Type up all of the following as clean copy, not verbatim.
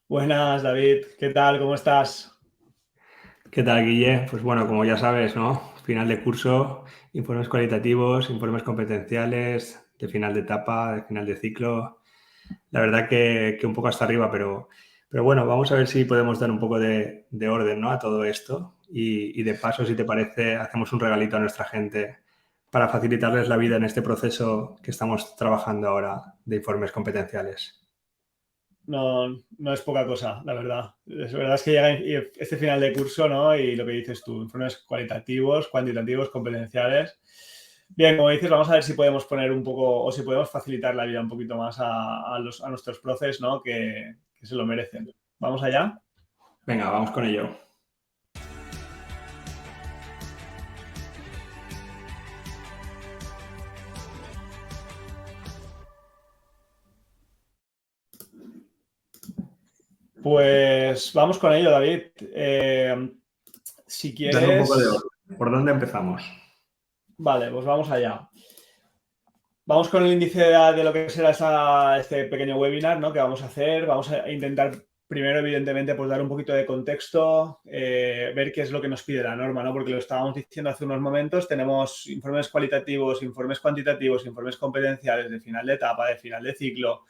Buenas, David. ¿Qué tal? ¿Cómo estás? ¿Qué tal, Guille? Pues bueno, como ya sabes, ¿no? Final de curso, informes cualitativos, informes competenciales, de final de etapa, de final de ciclo. La verdad que un poco hasta arriba, pero bueno, vamos a ver si podemos dar un poco de orden, ¿no? A todo esto. Y de paso, si te parece, hacemos un regalito a nuestra gente para facilitarles la vida en este proceso que estamos trabajando ahora de informes competenciales. No, no es poca cosa, la verdad. Es verdad es que llega este final de curso, ¿no? Y lo que dices tú, informes cualitativos, cuantitativos, competenciales. Bien, como dices, vamos a ver si podemos poner un poco o si podemos facilitar la vida un poquito más a nuestros profes, ¿no? Que se lo merecen. ¿Vamos allá? Venga, vamos con ello. Pues vamos con ello, David. Si Dame un poco de quieres, orden. ¿Por dónde empezamos? vale, pues vamos allá. Vamos con el índice de lo que será este pequeño webinar, ¿no? Que vamos a hacer. Vamos a intentar primero, evidentemente, pues dar un poquito de contexto, ver qué es lo que nos pide la norma, ¿no? Porque lo estábamos diciendo hace unos momentos, tenemos informes cualitativos, informes cuantitativos, informes competenciales de final de etapa, de final de ciclo,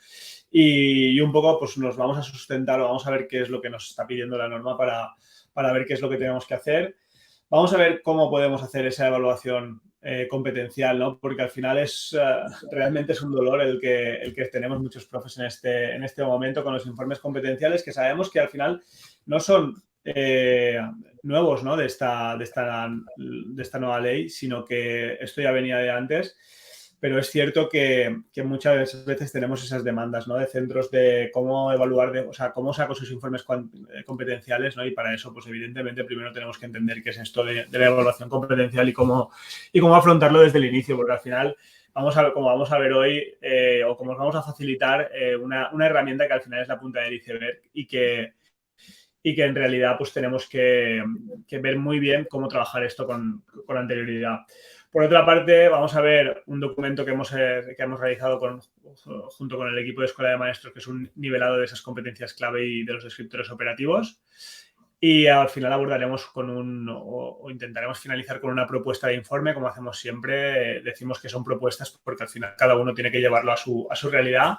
y un poco pues nos vamos a sustentar o vamos a ver qué es lo que nos está pidiendo la norma para ver qué es lo que tenemos que hacer. Vamos a ver cómo podemos hacer esa evaluación competencial, ¿no? Porque al final realmente es un dolor el que tenemos muchos profes en este momento con los informes competenciales, que sabemos que al final no son nuevos, ¿no? De esta nueva ley, sino que esto ya venía de antes. Pero es cierto que muchas veces tenemos esas demandas, ¿no? De centros de cómo evaluar, o sea, cómo saco sus informes competenciales, ¿no? Y para eso, pues evidentemente, primero tenemos que entender qué es esto de la evaluación competencial y cómo afrontarlo desde el inicio, porque al final, como vamos a ver hoy, o como os vamos a facilitar, una herramienta que al final es la punta del iceberg y que en realidad pues tenemos que ver muy bien cómo trabajar esto con anterioridad. Por otra parte, vamos a ver un documento que hemos realizado junto con el equipo de Escuela de Maestros, que es un nivelado de esas competencias clave y de los descriptores operativos. Y al final abordaremos o intentaremos finalizar con una propuesta de informe, como hacemos siempre. Decimos que son propuestas porque al final cada uno tiene que llevarlo a su realidad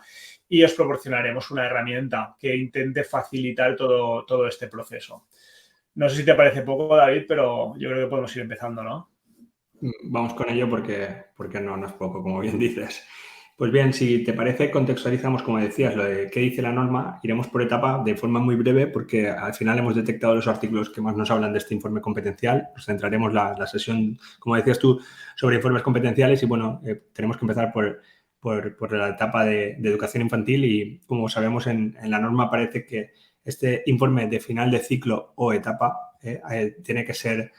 y os proporcionaremos una herramienta que intente facilitar todo este proceso. No sé si te parece poco, David, pero yo creo que podemos ir empezando, ¿no? Vamos con ello porque no es poco, como bien dices. Pues bien, si te parece, contextualizamos, como decías, lo de qué dice la norma. Iremos por etapa de forma muy breve porque al final hemos detectado los artículos que más nos hablan de este informe competencial. Nos centraremos la sesión, como decías tú, sobre informes competenciales y bueno, tenemos que empezar por la etapa de educación infantil y como sabemos en la norma parece que este informe de final de ciclo o etapa tiene que ser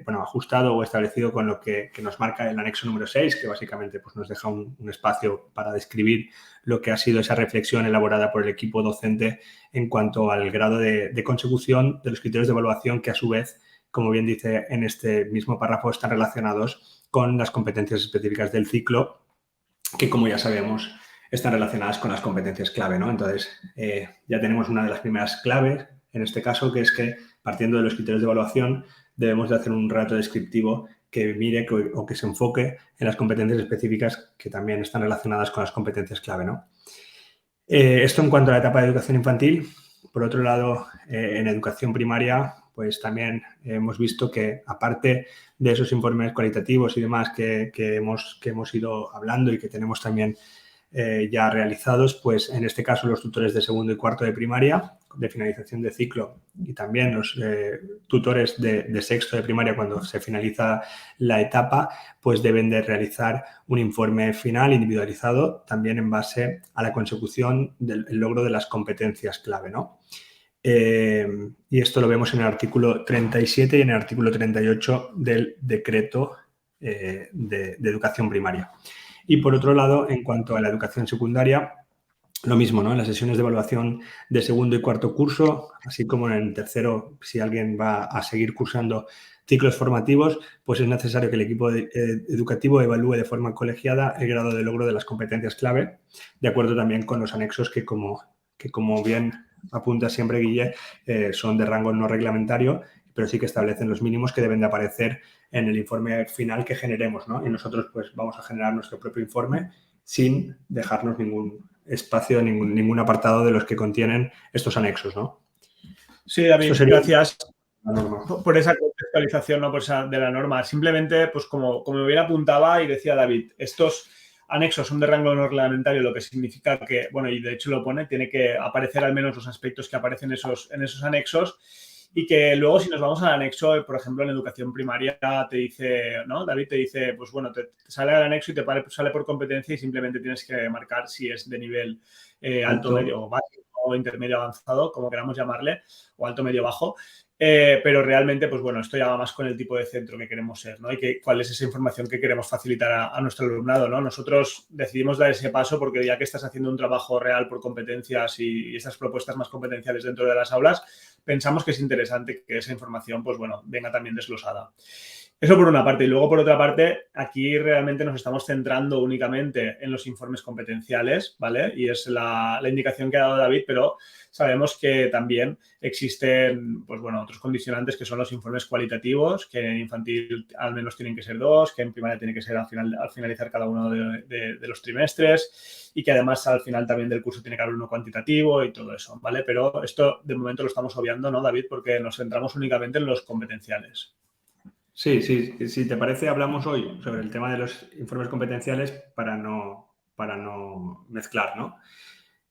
ajustado o establecido con lo que nos marca el anexo número 6, que básicamente pues, nos deja un espacio para describir lo que ha sido esa reflexión elaborada por el equipo docente en cuanto al grado de consecución de los criterios de evaluación que a su vez, como bien dice en este mismo párrafo, están relacionados con las competencias específicas del ciclo, que como ya sabemos están relacionadas con las competencias clave, ¿no? Entonces, ya tenemos una de las primeras claves, en este caso, que es que partiendo de los criterios de evaluación, debemos de hacer un relato descriptivo que mire o que se enfoque en las competencias específicas que también están relacionadas con las competencias clave, ¿no? Esto en cuanto a la etapa de educación infantil. Por otro lado, en educación primaria, pues también hemos visto que aparte de esos informes cualitativos y demás que hemos ido hablando y que tenemos también ya realizados, pues en este caso los tutores de segundo y cuarto de primaria, de finalización de ciclo, y también los tutores de sexto de primaria cuando se finaliza la etapa, pues deben de realizar un informe final individualizado también en base a la consecución del logro de las competencias clave, ¿no? Y esto lo vemos en el artículo 37 y en el artículo 38 del decreto de educación primaria. Y por otro lado, en cuanto a la educación secundaria, lo mismo, ¿no? En las sesiones de evaluación de segundo y cuarto curso, así como en el tercero, si alguien va a seguir cursando ciclos formativos, pues es necesario que el equipo educativo evalúe de forma colegiada el grado de logro de las competencias clave, de acuerdo también con los anexos que como bien apunta siempre, Guille, son de rango no reglamentario, pero sí que establecen los mínimos que deben de aparecer en el informe final que generemos, ¿no? Y nosotros pues vamos a generar nuestro propio informe sin dejarnos ningún espacio, ningún apartado de los que contienen estos anexos, ¿no? Sí, David, gracias la norma. por esa contextualización, ¿no? Por esa, de la norma. Simplemente, pues como bien apuntaba y decía David, estos anexos son de rango no reglamentario, lo que significa que, bueno, y de hecho lo pone, tiene que aparecer al menos los aspectos que aparecen en esos anexos, y que luego si nos vamos al anexo, por ejemplo, en educación primaria te dice, ¿no? David te dice, pues bueno, te sale el anexo y te sale por competencia y simplemente tienes que marcar si es de nivel alto, medio o básico o intermedio avanzado, como queramos llamarle, o alto, medio, bajo. Pero realmente, pues bueno, esto ya va más con el tipo de centro que queremos ser, ¿no? Y cuál es esa información que queremos facilitar a nuestro alumnado, ¿no? Nosotros decidimos dar ese paso porque ya que estás haciendo un trabajo real por competencias y esas propuestas más competenciales dentro de las aulas, pensamos que es interesante que esa información, pues bueno, venga también desglosada. Eso por una parte. Y luego, por otra parte, aquí realmente nos estamos centrando únicamente en los informes competenciales, ¿vale? Y es la indicación que ha dado David, pero sabemos que también existen, pues bueno, otros condicionantes que son los informes cualitativos, que en infantil al menos tienen que ser 2, que en primaria tiene que ser al finalizar cada uno de los trimestres, y que además al final también del curso tiene que haber uno cuantitativo y todo eso, ¿vale? Pero esto de momento lo estamos obviando, ¿no, David? Porque nos centramos únicamente en los competenciales. Sí, si te parece, hablamos hoy sobre el tema de los informes competenciales para no mezclar, ¿no?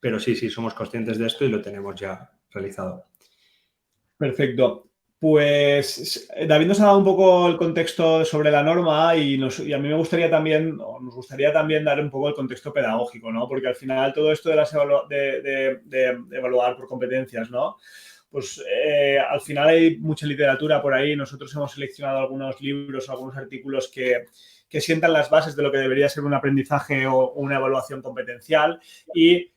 Pero sí, somos conscientes de esto y lo tenemos ya realizado. Perfecto. Pues David nos ha dado un poco el contexto sobre la norma y a mí me gustaría también, nos gustaría también dar un poco el contexto pedagógico, ¿no? Porque al final todo esto de evaluar por competencias, ¿no? Pues al final hay mucha literatura por ahí. Nosotros hemos seleccionado algunos libros, algunos artículos que sientan las bases de lo que debería ser un aprendizaje o una evaluación competencial, y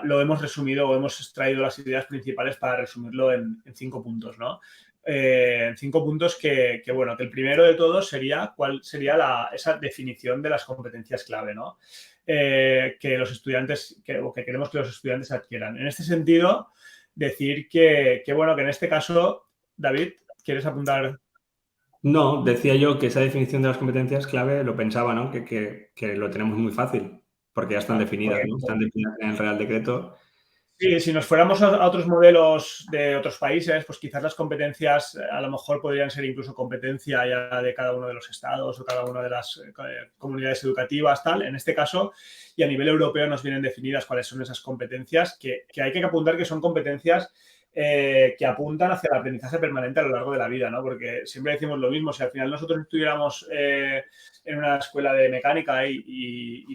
lo hemos resumido o hemos extraído las ideas principales para resumirlo en 5 puntos, ¿no? En 5 puntos que, bueno, que el primero de todos sería cuál sería esa definición de las competencias clave, ¿no? Que los estudiantes, o que queremos que los estudiantes adquieran. En este sentido, decir que, bueno, que en este caso, David, ¿quieres apuntar? No, decía yo que esa definición de las competencias clave lo pensaba, ¿no? Que lo tenemos muy fácil, porque ya están definidas, ¿no? Están definidas en el Real Decreto. Sí, si nos fuéramos a otros modelos de otros países, pues quizás las competencias a lo mejor podrían ser incluso competencia ya de cada uno de los estados o cada una de las comunidades educativas, tal. En este caso, y a nivel europeo nos vienen definidas cuáles son esas competencias, que hay que apuntar que son competencias que apuntan hacia el aprendizaje permanente a lo largo de la vida, ¿no? Porque siempre decimos lo mismo, si al final nosotros estuviéramos en una escuela de mecánica y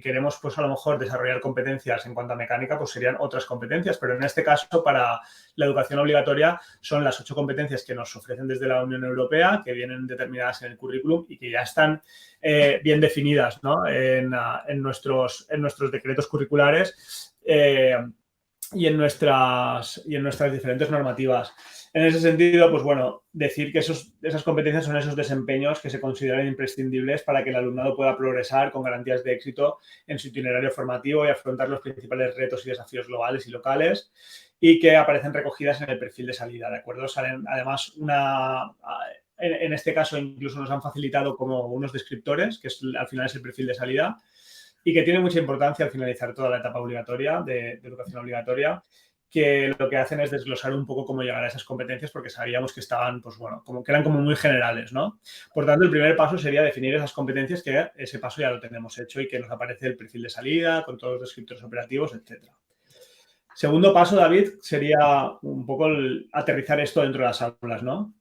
queremos, pues a lo mejor desarrollar competencias en cuanto a mecánica, pues serían otras competencias, pero en este caso para la educación obligatoria son las 8 competencias que nos ofrecen desde la Unión Europea, que vienen determinadas en el currículum y que ya están bien definidas, ¿no? en nuestros decretos curriculares y en nuestras diferentes normativas. En ese sentido, pues bueno, decir que esas competencias son esos desempeños que se consideran imprescindibles para que el alumnado pueda progresar con garantías de éxito en su itinerario formativo y afrontar los principales retos y desafíos globales y locales, y que aparecen recogidas en el perfil de salida, ¿de acuerdo? Salen además en este caso incluso nos han facilitado como unos descriptores, que al final es el perfil de salida, y que tiene mucha importancia al finalizar toda la etapa obligatoria de educación obligatoria, que lo que hacen es desglosar un poco cómo llegar a esas competencias, porque sabíamos que estaban, pues bueno, como que eran como muy generales, ¿no? Por tanto, el primer paso sería definir esas competencias, que ese paso ya lo tenemos hecho y que nos aparece el perfil de salida con todos los descriptores operativos, etcétera. Segundo paso, David, sería un poco aterrizar esto dentro de las aulas, ¿no?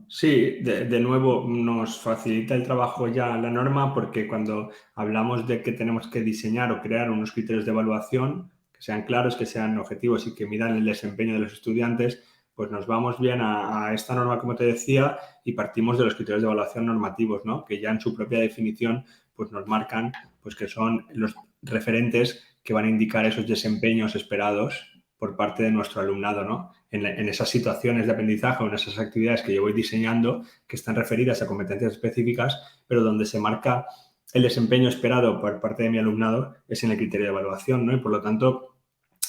Sí, de nuevo nos facilita el trabajo ya la norma, porque cuando hablamos de que tenemos que diseñar o crear unos criterios de evaluación que sean claros, que sean objetivos y que midan el desempeño de los estudiantes, pues nos vamos bien a esta norma, como te decía, y partimos de los criterios de evaluación normativos, ¿no? Que ya en su propia definición pues nos marcan pues que son los referentes que van a indicar esos desempeños esperados por parte de nuestro alumnado, ¿no? En esas situaciones de aprendizaje o en esas actividades que yo voy diseñando, que están referidas a competencias específicas, pero donde se marca el desempeño esperado por parte de mi alumnado es en el criterio de evaluación, ¿no? Y por lo tanto,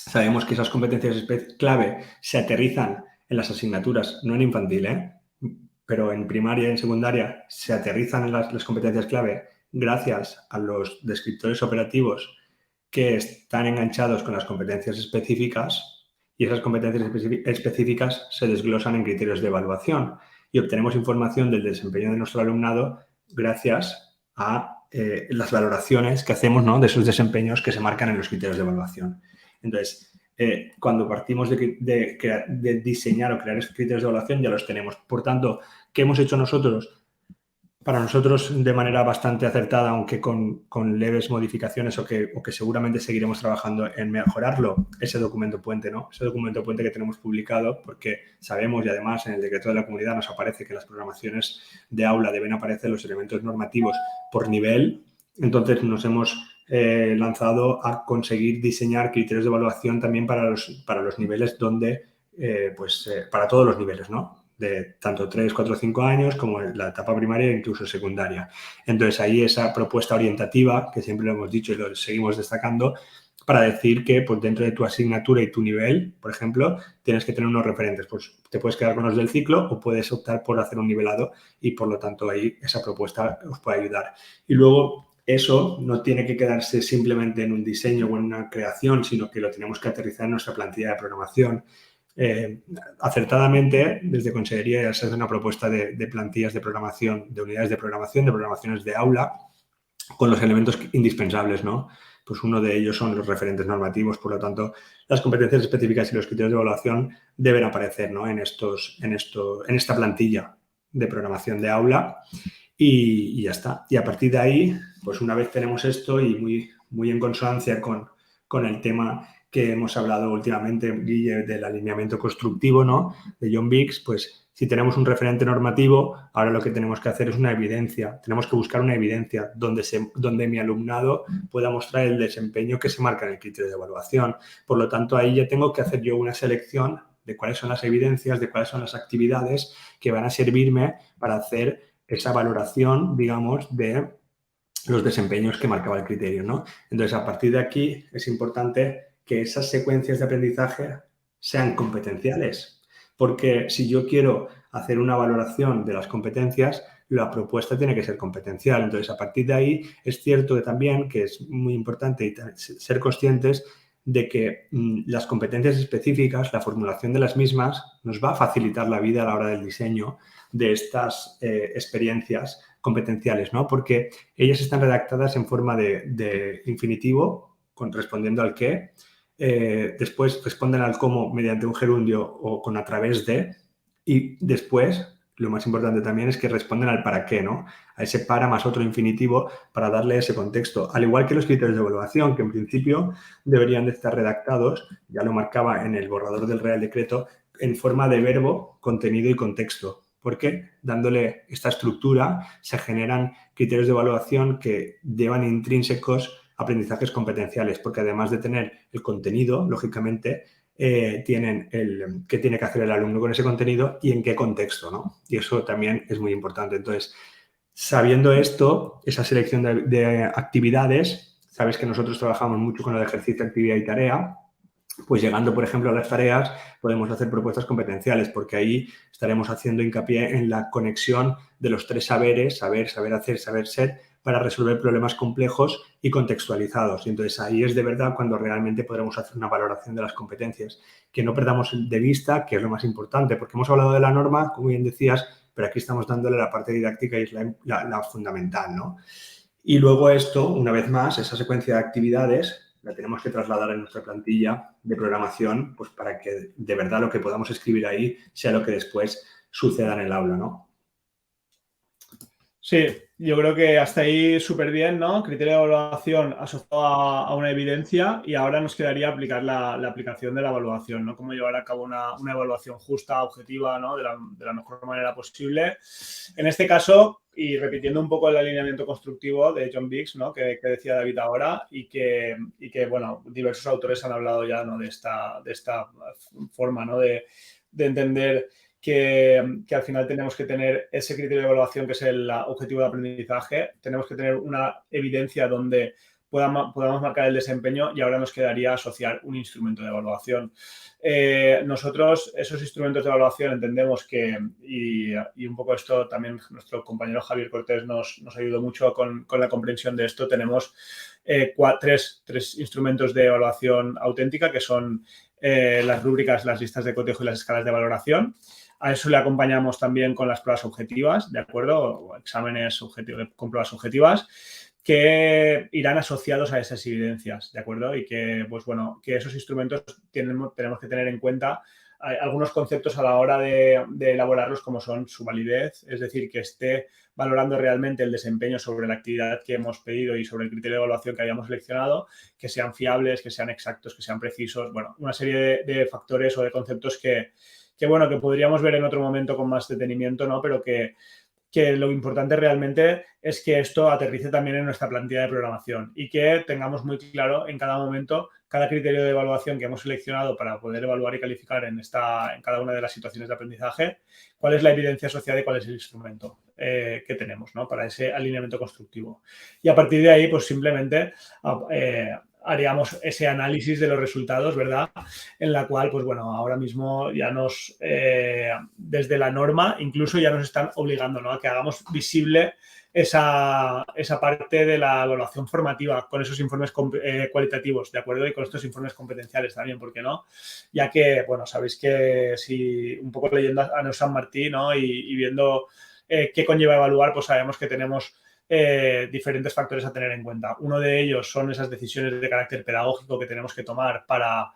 sabemos que esas competencias clave se aterrizan en las asignaturas, no en infantil, pero en primaria y en secundaria se aterrizan en las competencias clave gracias a los descriptores operativos que están enganchados con las competencias específicas, y esas competencias específicas se desglosan en criterios de evaluación y obtenemos información del desempeño de nuestro alumnado gracias a las valoraciones que hacemos, ¿no?, de esos desempeños que se marcan en los criterios de evaluación. Entonces, cuando partimos de diseñar o crear esos criterios de evaluación, ya los tenemos. Por tanto, ¿qué hemos hecho nosotros? Para nosotros de manera bastante acertada, aunque con leves modificaciones o que seguramente seguiremos trabajando en mejorarlo, ese documento puente, ¿no? Ese documento puente que tenemos publicado, porque sabemos, y además en el decreto de la comunidad nos aparece que en las programaciones de aula deben aparecer los elementos normativos por nivel. Entonces nos hemos lanzado a conseguir diseñar criterios de evaluación también para los niveles donde, para todos los niveles, ¿no?, de tanto 3, 4, 5 años como la etapa primaria e incluso secundaria. Entonces, ahí esa propuesta orientativa, que siempre lo hemos dicho y lo seguimos destacando, para decir que pues, dentro de tu asignatura y tu nivel, por ejemplo, tienes que tener unos referentes. Pues te puedes quedar con los del ciclo o puedes optar por hacer un nivelado y, por lo tanto, ahí esa propuesta os puede ayudar. Y luego, eso no tiene que quedarse simplemente en un diseño o en una creación, sino que lo tenemos que aterrizar en nuestra plantilla de programación. Acertadamente, desde Consellería ya se hace una propuesta de plantillas de programación, de unidades de programaciones de aula, con los elementos indispensables, ¿no? Pues uno de ellos son los referentes normativos, por lo tanto, las competencias específicas y los criterios de evaluación deben aparecer, ¿no?, en esta plantilla de programación de aula y ya está. Y a partir de ahí, pues una vez tenemos esto y muy en consonancia con el tema que hemos hablado últimamente, Guille, del alineamiento constructivo, ¿no?, de John Biggs, pues si tenemos un referente normativo, ahora lo que tenemos que hacer es una evidencia. Tenemos que buscar una evidencia donde mi alumnado pueda mostrar el desempeño que se marca en el criterio de evaluación. Por lo tanto, ahí ya tengo que hacer yo una selección de cuáles son las evidencias, de cuáles son las actividades que van a servirme para hacer esa valoración, digamos, de los desempeños que marcaba el criterio, ¿no? Entonces, a partir de aquí es importante que esas secuencias de aprendizaje sean competenciales, porque si yo quiero hacer una valoración de las competencias, la propuesta tiene que ser competencial. Entonces, a partir de ahí, es cierto también que es muy importante ser conscientes de que las competencias específicas, la formulación de las mismas, nos va a facilitar la vida a la hora del diseño de estas experiencias competenciales, ¿no? Porque ellas están redactadas en forma de infinitivo, respondiendo al qué. Después responden al cómo mediante un gerundio o con a través de. Y después, lo más importante también es que responden al para qué, ¿no? A ese para más otro infinitivo para darle ese contexto. Al igual que los criterios de evaluación, que en principio deberían de estar redactados, ya lo marcaba en el borrador del Real Decreto, en forma de verbo, contenido y contexto. Porque dándole esta estructura se generan criterios de evaluación que llevan intrínsecos aprendizajes competenciales, porque además de tener el contenido, lógicamente, tienen qué tiene que hacer el alumno con ese contenido y en qué contexto, ¿no? Y eso también es muy importante. Entonces, sabiendo esto, esa selección de actividades, sabes que nosotros trabajamos mucho con el ejercicio, actividad y tarea, pues llegando, por ejemplo, a las tareas, podemos hacer propuestas competenciales, porque ahí estaremos haciendo hincapié en la conexión de los tres saberes, saber, saber hacer, saber ser, para resolver problemas complejos y contextualizados. Y entonces ahí es de verdad cuando realmente podremos hacer una valoración de las competencias, que no perdamos de vista, que es lo más importante, porque hemos hablado de la norma, como bien decías, pero aquí estamos dándole la parte didáctica y es la fundamental, ¿no? Y luego esto, una vez más, esa secuencia de actividades la tenemos que trasladar en nuestra plantilla de programación, pues para que de verdad lo que podamos escribir ahí sea lo que después suceda en el aula, ¿no? Sí, yo creo que hasta ahí súper bien, ¿no? Criterio de evaluación asociado a una evidencia y ahora nos quedaría aplicar la aplicación de la evaluación, ¿no? Cómo llevar a cabo una evaluación justa, objetiva, ¿no? De la mejor manera posible. En este caso, y repitiendo un poco el alineamiento constructivo de John Biggs, ¿no? Que decía David ahora y que, bueno, diversos autores han hablado ya, ¿no? de esta forma, ¿no? de entender que al final tenemos que tener ese criterio de evaluación que es el objetivo de aprendizaje. Tenemos que tener una evidencia donde podamos marcar el desempeño y ahora nos quedaría asociar un instrumento de evaluación. Nosotros esos instrumentos de evaluación entendemos que, y un poco esto también nuestro compañero Javier Cortés nos ayudó mucho con la comprensión de esto, tenemos tres instrumentos de evaluación auténtica que son las rúbricas, las listas de cotejo y las escalas de valoración. A eso le acompañamos también con las pruebas objetivas, ¿de acuerdo? O exámenes con pruebas objetivas que irán asociados a esas evidencias, ¿de acuerdo? Y que, pues bueno, que esos instrumentos tenemos que tener en cuenta algunos conceptos a la hora de elaborarlos, como son su validez, es decir, que esté valorando realmente el desempeño sobre la actividad que hemos pedido y sobre el criterio de evaluación que hayamos seleccionado, que sean fiables, que sean exactos, que sean precisos, bueno, una serie de factores o de conceptos que podríamos ver en otro momento con más detenimiento, ¿no? Pero que lo importante realmente es que esto aterrice también en nuestra plantilla de programación y que tengamos muy claro en cada momento cada criterio de evaluación que hemos seleccionado para poder evaluar y calificar en cada una de las situaciones de aprendizaje, cuál es la evidencia asociada y cuál es el instrumento que tenemos, ¿no? Para ese alineamiento constructivo. Y a partir de ahí, pues simplemente haríamos ese análisis de los resultados, ¿verdad? En la cual, pues bueno, ahora mismo ya desde la norma, incluso ya nos están obligando, ¿no? A que hagamos visible esa parte de la evaluación formativa con esos informes cualitativos, ¿de acuerdo? Y con estos informes competenciales también, ¿por qué no? Ya que, bueno, sabéis que si un poco leyendo a Neus San Martí, ¿no? Y viendo qué conlleva evaluar, pues sabemos que tenemos diferentes factores a tener en cuenta. Uno de ellos son esas decisiones de carácter pedagógico que tenemos que tomar para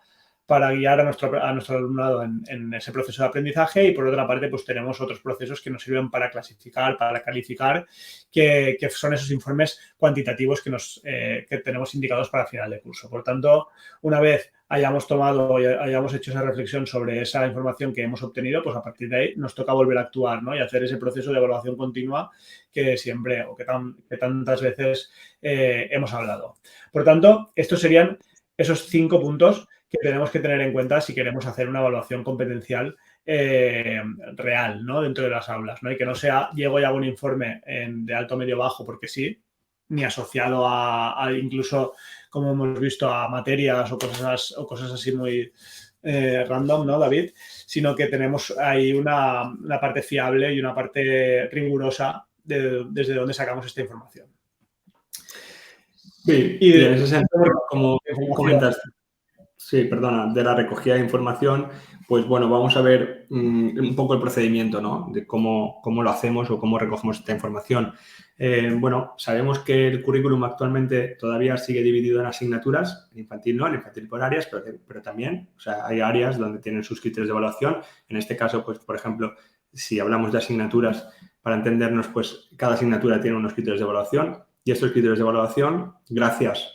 guiar a nuestro alumnado en ese proceso de aprendizaje y por otra parte pues tenemos otros procesos que nos sirven para clasificar, para calificar, que son esos informes cuantitativos que tenemos indicados para final de curso. Por tanto, una vez hayamos tomado y hayamos hecho esa reflexión sobre esa información que hemos obtenido, pues a partir de ahí nos toca volver a actuar, ¿no? Y hacer ese proceso de evaluación continua que siempre o que tantas veces hemos hablado. Por tanto, estos serían esos 5 puntos que tenemos que tener en cuenta si queremos hacer una evaluación competencial real, ¿no? Dentro de las aulas, ¿no? Y que no sea llego y hago un informe de alto, medio, bajo porque sí, ni asociado a incluso, como hemos visto, a materias o cosas así muy random, ¿no, David? Sino que tenemos ahí una parte fiable y una parte rigurosa desde donde sacamos esta información. Sí, y en ese sentido, como comentas, sí, perdona, de la recogida de información, pues bueno, vamos a ver un poco el procedimiento, ¿no? De cómo lo hacemos o cómo recogemos esta información. Bueno, sabemos que el currículum actualmente todavía sigue dividido en asignaturas, en infantil no, en infantil por áreas, pero también, o sea, hay áreas donde tienen sus criterios de evaluación. En este caso, pues, por ejemplo, si hablamos de asignaturas, para entendernos, pues cada asignatura tiene unos criterios de evaluación y estos criterios de evaluación, gracias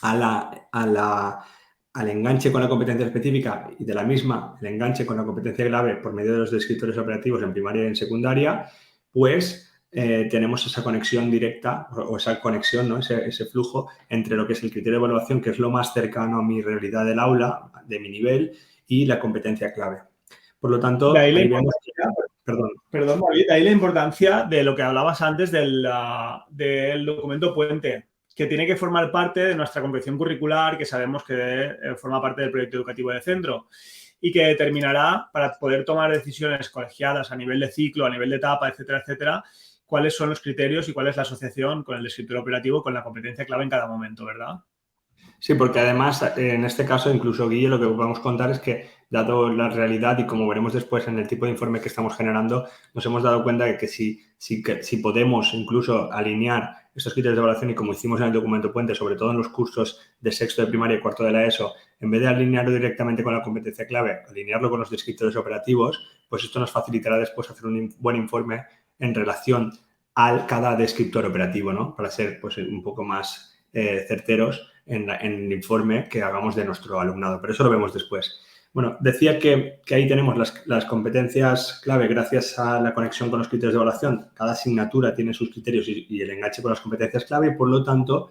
al enganche con la competencia específica y de la misma el enganche con la competencia clave por medio de los descriptores operativos en primaria y en secundaria, pues tenemos esa conexión directa o esa conexión, ¿no? Ese flujo entre lo que es el criterio de evaluación, que es lo más cercano a mi realidad del aula, de mi nivel, y la competencia clave. Por lo tanto, ahí vemos... Perdón, David, ahí la importancia de lo que hablabas antes del documento puente, que tiene que formar parte de nuestra comprensión curricular, que sabemos que forma parte del proyecto educativo de centro y que determinará, para poder tomar decisiones colegiadas a nivel de ciclo, a nivel de etapa, etcétera, etcétera, cuáles son los criterios y cuál es la asociación con el descriptor operativo, con la competencia clave en cada momento, ¿verdad? Sí, porque además, en este caso, incluso, Guille, lo que vamos a contar es que, dado la realidad y como veremos después en el tipo de informe que estamos generando, nos hemos dado cuenta de que si podemos incluso alinear estos criterios de evaluación y como hicimos en el documento puente, sobre todo en los cursos de sexto de primaria y cuarto de la ESO, en vez de alinearlo directamente con la competencia clave, alinearlo con los descriptores operativos, pues esto nos facilitará después hacer un buen informe en relación a cada descriptor operativo, ¿no? Para ser pues, un poco más certeros en el informe que hagamos de nuestro alumnado, pero eso lo vemos después. Bueno, decía que ahí tenemos las competencias clave gracias a la conexión con los criterios de evaluación. Cada asignatura tiene sus criterios y el enganche con las competencias clave y, por lo tanto,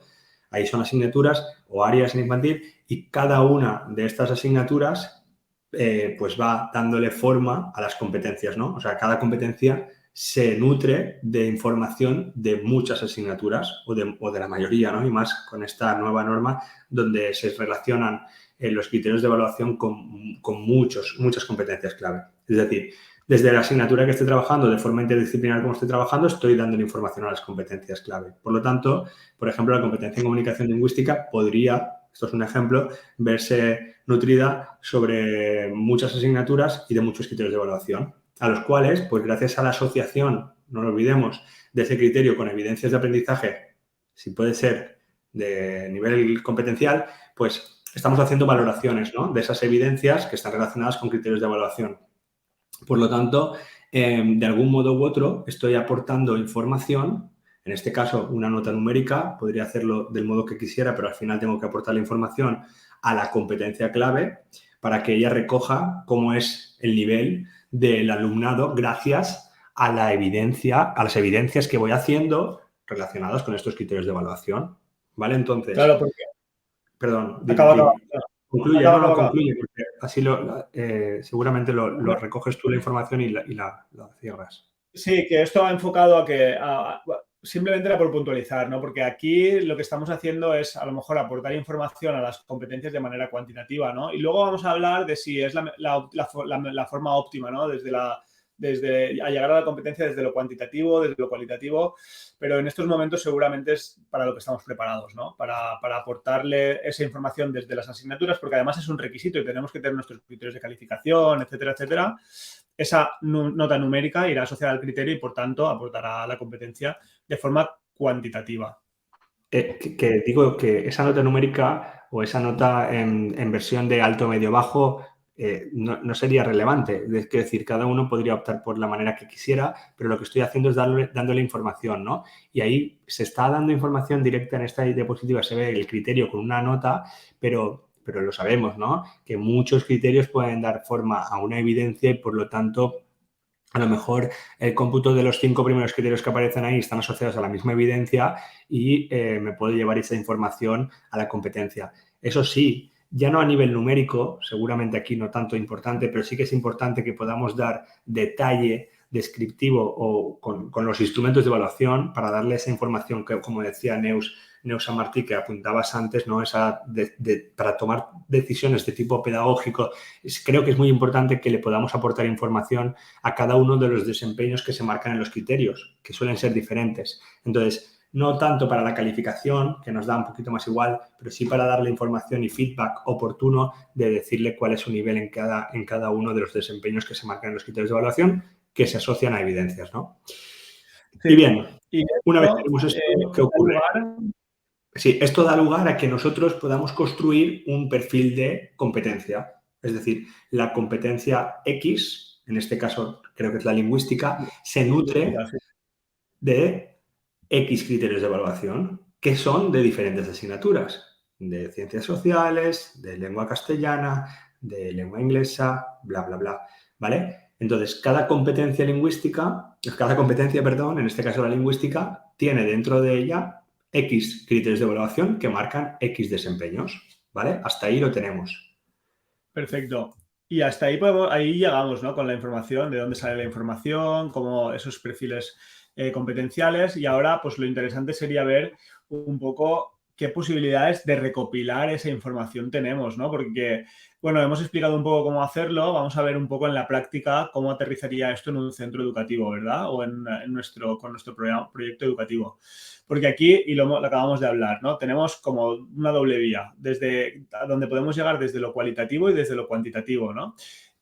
ahí son asignaturas o áreas en infantil y cada una de estas asignaturas pues va dándole forma a las competencias, ¿no? O sea, cada competencia se nutre de información de muchas asignaturas o de la mayoría, ¿no? Y más con esta nueva norma donde se relacionan los criterios de evaluación con muchas competencias clave. Es decir, desde la asignatura que esté trabajando, de forma interdisciplinar como estoy trabajando, estoy dando información a las competencias clave. Por lo tanto, por ejemplo, la competencia en comunicación lingüística podría, esto es un ejemplo, verse nutrida sobre muchas asignaturas y de muchos criterios de evaluación, a los cuales, pues gracias a la asociación, no lo olvidemos, de ese criterio con evidencias de aprendizaje, si puede ser de nivel competencial, pues estamos haciendo valoraciones, ¿no?, de esas evidencias que están relacionadas con criterios de evaluación. Por lo tanto, de algún modo u otro, estoy aportando información, en este caso una nota numérica, podría hacerlo del modo que quisiera, pero al final tengo que aportar la información a la competencia clave para que ella recoja cómo es el nivel del alumnado gracias a la evidencia, a las evidencias que voy haciendo relacionadas con estos criterios de evaluación. ¿Vale? Entonces, Claro, porque perdón, acaba. concluye, Acaba. concluye, porque así seguramente lo recoges tú la información y la cierras. Sí, que esto va enfocado a que simplemente era por puntualizar, ¿no? Porque aquí lo que estamos haciendo es a lo mejor aportar información a las competencias de manera cuantitativa, ¿no? Y luego vamos a hablar de si es la forma óptima, ¿no? Desde a llegar a la competencia desde lo cuantitativo, desde lo cualitativo, pero en estos momentos seguramente es para lo que estamos preparados, ¿no? Para aportarle esa información desde las asignaturas, porque además es un requisito y tenemos que tener nuestros criterios de calificación, etcétera, etcétera. Esa nota numérica irá asociada al criterio y, por tanto, aportará a la competencia de forma cuantitativa. Que digo que esa nota numérica o esa nota en versión de alto, medio, bajo no sería relevante. Es decir, cada uno podría optar por la manera que quisiera, pero lo que estoy haciendo es dándole información, ¿no? Y ahí se está dando información directa en esta diapositiva, se ve el criterio con una nota, pero lo sabemos, ¿no?, que muchos criterios pueden dar forma a una evidencia y, por lo tanto, a lo mejor el cómputo de los 5 primeros criterios que aparecen ahí están asociados a la misma evidencia y me puedo llevar esa información a la competencia. Eso sí, ya no a nivel numérico, seguramente aquí no tanto importante, pero sí que es importante que podamos dar detalle descriptivo o con los instrumentos de evaluación para darle esa información que, como decía Neusa Martí, que apuntabas antes, ¿no?, para tomar decisiones de tipo pedagógico. Creo que es muy importante que le podamos aportar información a cada uno de los desempeños que se marcan en los criterios, que suelen ser diferentes. Entonces, no tanto para la calificación, que nos da un poquito más igual, pero sí para darle información y feedback oportuno de decirle cuál es su nivel en cada uno de los desempeños que se marcan en los criterios de evaluación, que se asocian a evidencias, ¿no? Sí. Y bien, una vez tenemos esto, ¿qué ocurre? Sí, esto da lugar a que nosotros podamos construir un perfil de competencia. Es decir, la competencia X, en este caso creo que es la lingüística, se nutre de X criterios de evaluación, que son de diferentes asignaturas, de ciencias sociales, de lengua castellana, de lengua inglesa, bla, bla, bla, ¿vale? Entonces, cada competencia, en este caso la lingüística, tiene dentro de ella X criterios de evaluación que marcan X desempeños, ¿vale? Hasta ahí lo tenemos. Perfecto. Y hasta ahí llegamos, ¿no?, con la información, de dónde sale la información, cómo esos perfiles competenciales. Y ahora, pues lo interesante sería ver un poco qué posibilidades de recopilar esa información tenemos, ¿no? Porque, bueno, hemos explicado un poco cómo hacerlo. Vamos a ver un poco en la práctica cómo aterrizaría esto en un centro educativo, ¿verdad? O con nuestro proyecto educativo. Porque aquí, y lo acabamos de hablar, ¿no?, tenemos como una doble vía, desde donde podemos llegar desde lo cualitativo y desde lo cuantitativo, ¿no?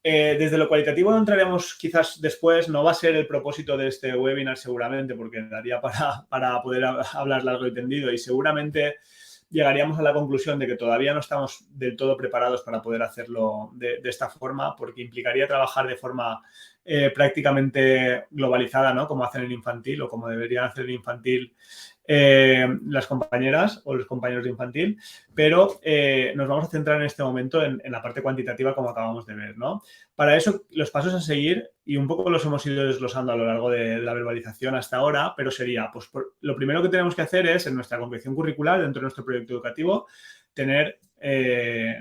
Desde lo cualitativo entraremos quizás después, no va a ser el propósito de este webinar seguramente, porque daría para poder hablar largo y tendido, y seguramente llegaríamos a la conclusión de que todavía no estamos del todo preparados para poder hacerlo de esta forma, porque implicaría trabajar de forma prácticamente globalizada, ¿no?, como hacen en infantil o como deberían hacer en infantil las compañeras o los compañeros de infantil, pero nos vamos a centrar en este momento en la parte cuantitativa, como acabamos de ver, ¿no? Para eso, los pasos a seguir, y un poco los hemos ido desglosando a lo largo de la verbalización hasta ahora, pero sería, pues lo primero que tenemos que hacer es, en nuestra concreción curricular, dentro de nuestro proyecto educativo, tener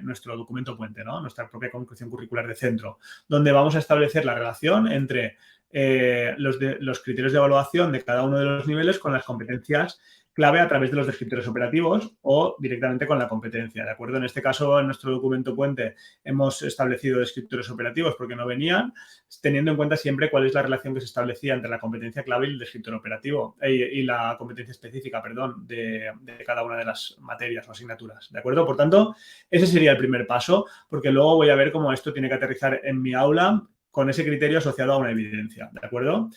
nuestro documento puente, ¿no?, nuestra propia concreción curricular de centro, donde vamos a establecer la relación entre los criterios de evaluación de cada uno de los niveles con las competencias clave a través de los descriptores operativos o directamente con la competencia, ¿de acuerdo? En este caso, en nuestro documento puente hemos establecido descriptores operativos porque no venían, teniendo en cuenta siempre cuál es la relación que se establecía entre la competencia clave y el descriptor operativo y la competencia específica, perdón, de cada una de las materias o asignaturas, ¿de acuerdo? Por tanto, ese sería el primer paso, porque luego voy a ver cómo esto tiene que aterrizar en mi aula con ese criterio asociado a una evidencia, ¿de acuerdo?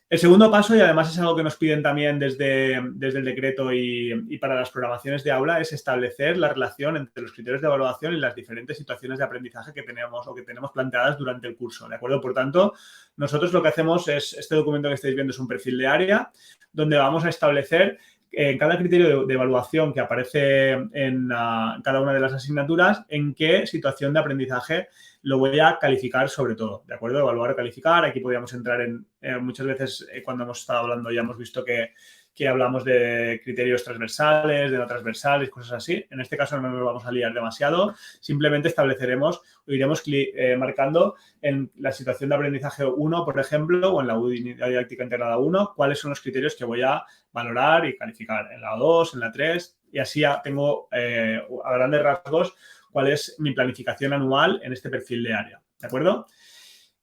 El segundo paso, y además es algo que nos piden también desde el decreto y para las programaciones de aula, es establecer la relación entre los criterios de evaluación y las diferentes situaciones de aprendizaje que tenemos planteadas durante el curso, ¿de acuerdo? Por tanto, nosotros lo que hacemos es, este documento que estáis viendo es un perfil de área donde vamos a establecer en cada criterio de evaluación que aparece en cada una de las asignaturas, en qué situación de aprendizaje lo voy a calificar sobre todo, ¿de acuerdo? Evaluar o calificar. Aquí podríamos entrar en muchas veces cuando hemos estado hablando ya hemos visto que hablamos de criterios transversales, de no transversales, cosas así. En este caso no nos vamos a liar demasiado. Simplemente estableceremos o iremos marcando en la situación de aprendizaje 1, por ejemplo, o en la unidad didáctica integrada 1, cuáles son los criterios que voy a valorar y calificar en la 2, en la 3, y así ya tengo a grandes rasgos cuál es mi planificación anual en este perfil de área, ¿de acuerdo?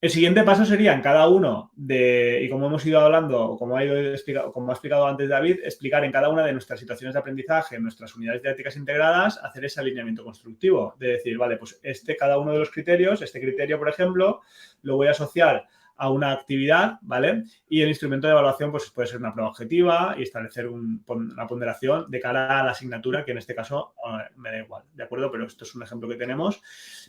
El siguiente paso sería en cada uno y como hemos ido hablando, como ha explicado antes David, explicar en cada una de nuestras situaciones de aprendizaje, en nuestras unidades didácticas integradas, hacer ese alineamiento constructivo. De decir, vale, pues cada uno de los criterios, este criterio, por ejemplo, lo voy a asociar a una actividad, ¿vale? Y el instrumento de evaluación pues puede ser una prueba objetiva y establecer una ponderación de cara a la asignatura, que en este caso me da igual, ¿de acuerdo? Pero esto es un ejemplo que tenemos.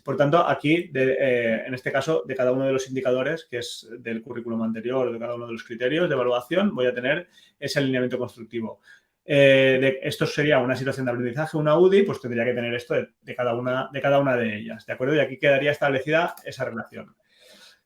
Por tanto, aquí, en este caso, de cada uno de los indicadores, que es del currículum anterior, de cada uno de los criterios de evaluación, voy a tener ese alineamiento constructivo. Esto sería una situación de aprendizaje, una UDI, pues tendría que tener esto de cada una de ellas, ¿de acuerdo? Y aquí quedaría establecida esa relación.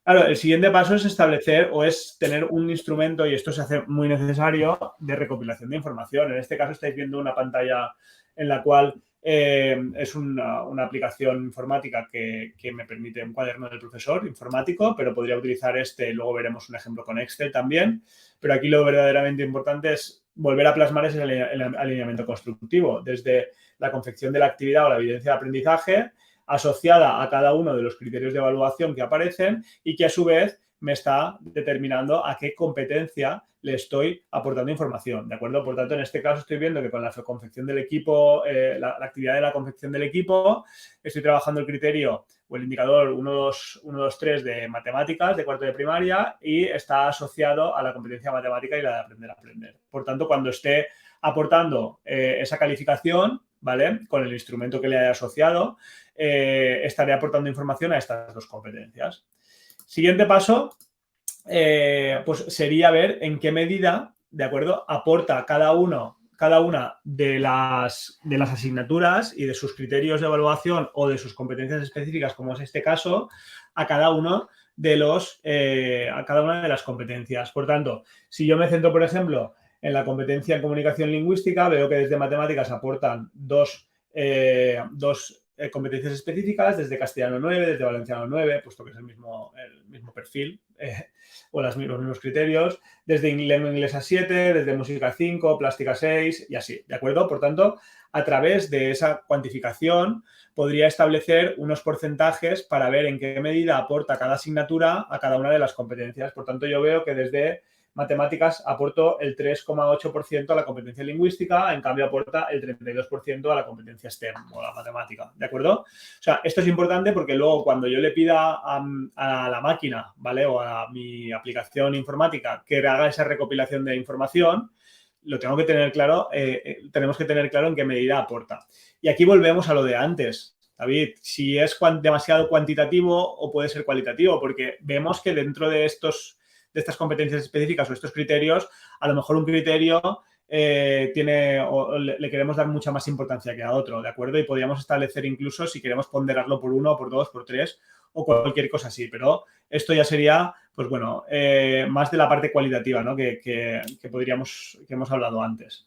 Claro, el siguiente paso es establecer o es tener un instrumento, y esto se hace muy necesario, de recopilación de información. En este caso estáis viendo una pantalla en la cual es una aplicación informática que me permite un cuaderno del profesor informático, pero podría utilizar luego veremos un ejemplo con Excel también, pero aquí lo verdaderamente importante es volver a plasmar ese alineamiento constructivo, desde la confección de la actividad o la evidencia de aprendizaje, asociada a cada uno de los criterios de evaluación que aparecen y que a su vez me está determinando a qué competencia le estoy aportando información, ¿de acuerdo? Por tanto, en este caso estoy viendo que con la confección del equipo, la actividad de la confección del equipo, estoy trabajando el criterio o el indicador 1, 2, 3 de matemáticas de cuarto de primaria y está asociado a la competencia matemática y la de aprender a aprender. Por tanto, cuando esté aportando esa calificación, ¿vale? Con el instrumento que le haya asociado, estaré aportando información a estas dos competencias. Siguiente paso, pues sería ver en qué medida, ¿de acuerdo?, aporta cada una de las asignaturas y de sus criterios de evaluación o de sus competencias específicas, como es este caso, a cada una de las competencias. Por tanto, si yo me centro, por ejemplo, en la competencia en comunicación lingüística, veo que desde matemáticas aportan dos competencias específicas, desde castellano 9, desde valenciano 9, puesto que es el mismo perfil o los mismos criterios, desde lengua inglesa 7, desde música 5, plástica 6 y así, ¿de acuerdo? Por tanto, a través de esa cuantificación podría establecer unos porcentajes para ver en qué medida aporta cada asignatura a cada una de las competencias. Por tanto, yo veo que desde matemáticas aportó el 3,8% a la competencia lingüística, en cambio aporta el 32% a la competencia STEM o a la matemática, ¿de acuerdo? O sea, esto es importante porque luego cuando yo le pida a la máquina, ¿vale? O a mi aplicación informática que haga esa recopilación de información, lo tengo que tener claro, tenemos que tener claro en qué medida aporta. Y aquí volvemos a lo de antes, David, si es demasiado cuantitativo o puede ser cualitativo, porque vemos que dentro de estas competencias específicas o estos criterios, a lo mejor un criterio tiene o le queremos dar mucha más importancia que a otro, ¿de acuerdo? Y podríamos establecer incluso si queremos ponderarlo por 1, por 2, por 3 o cualquier cosa así, pero esto ya sería, pues bueno, más de la parte cualitativa, ¿no? que hemos hablado antes.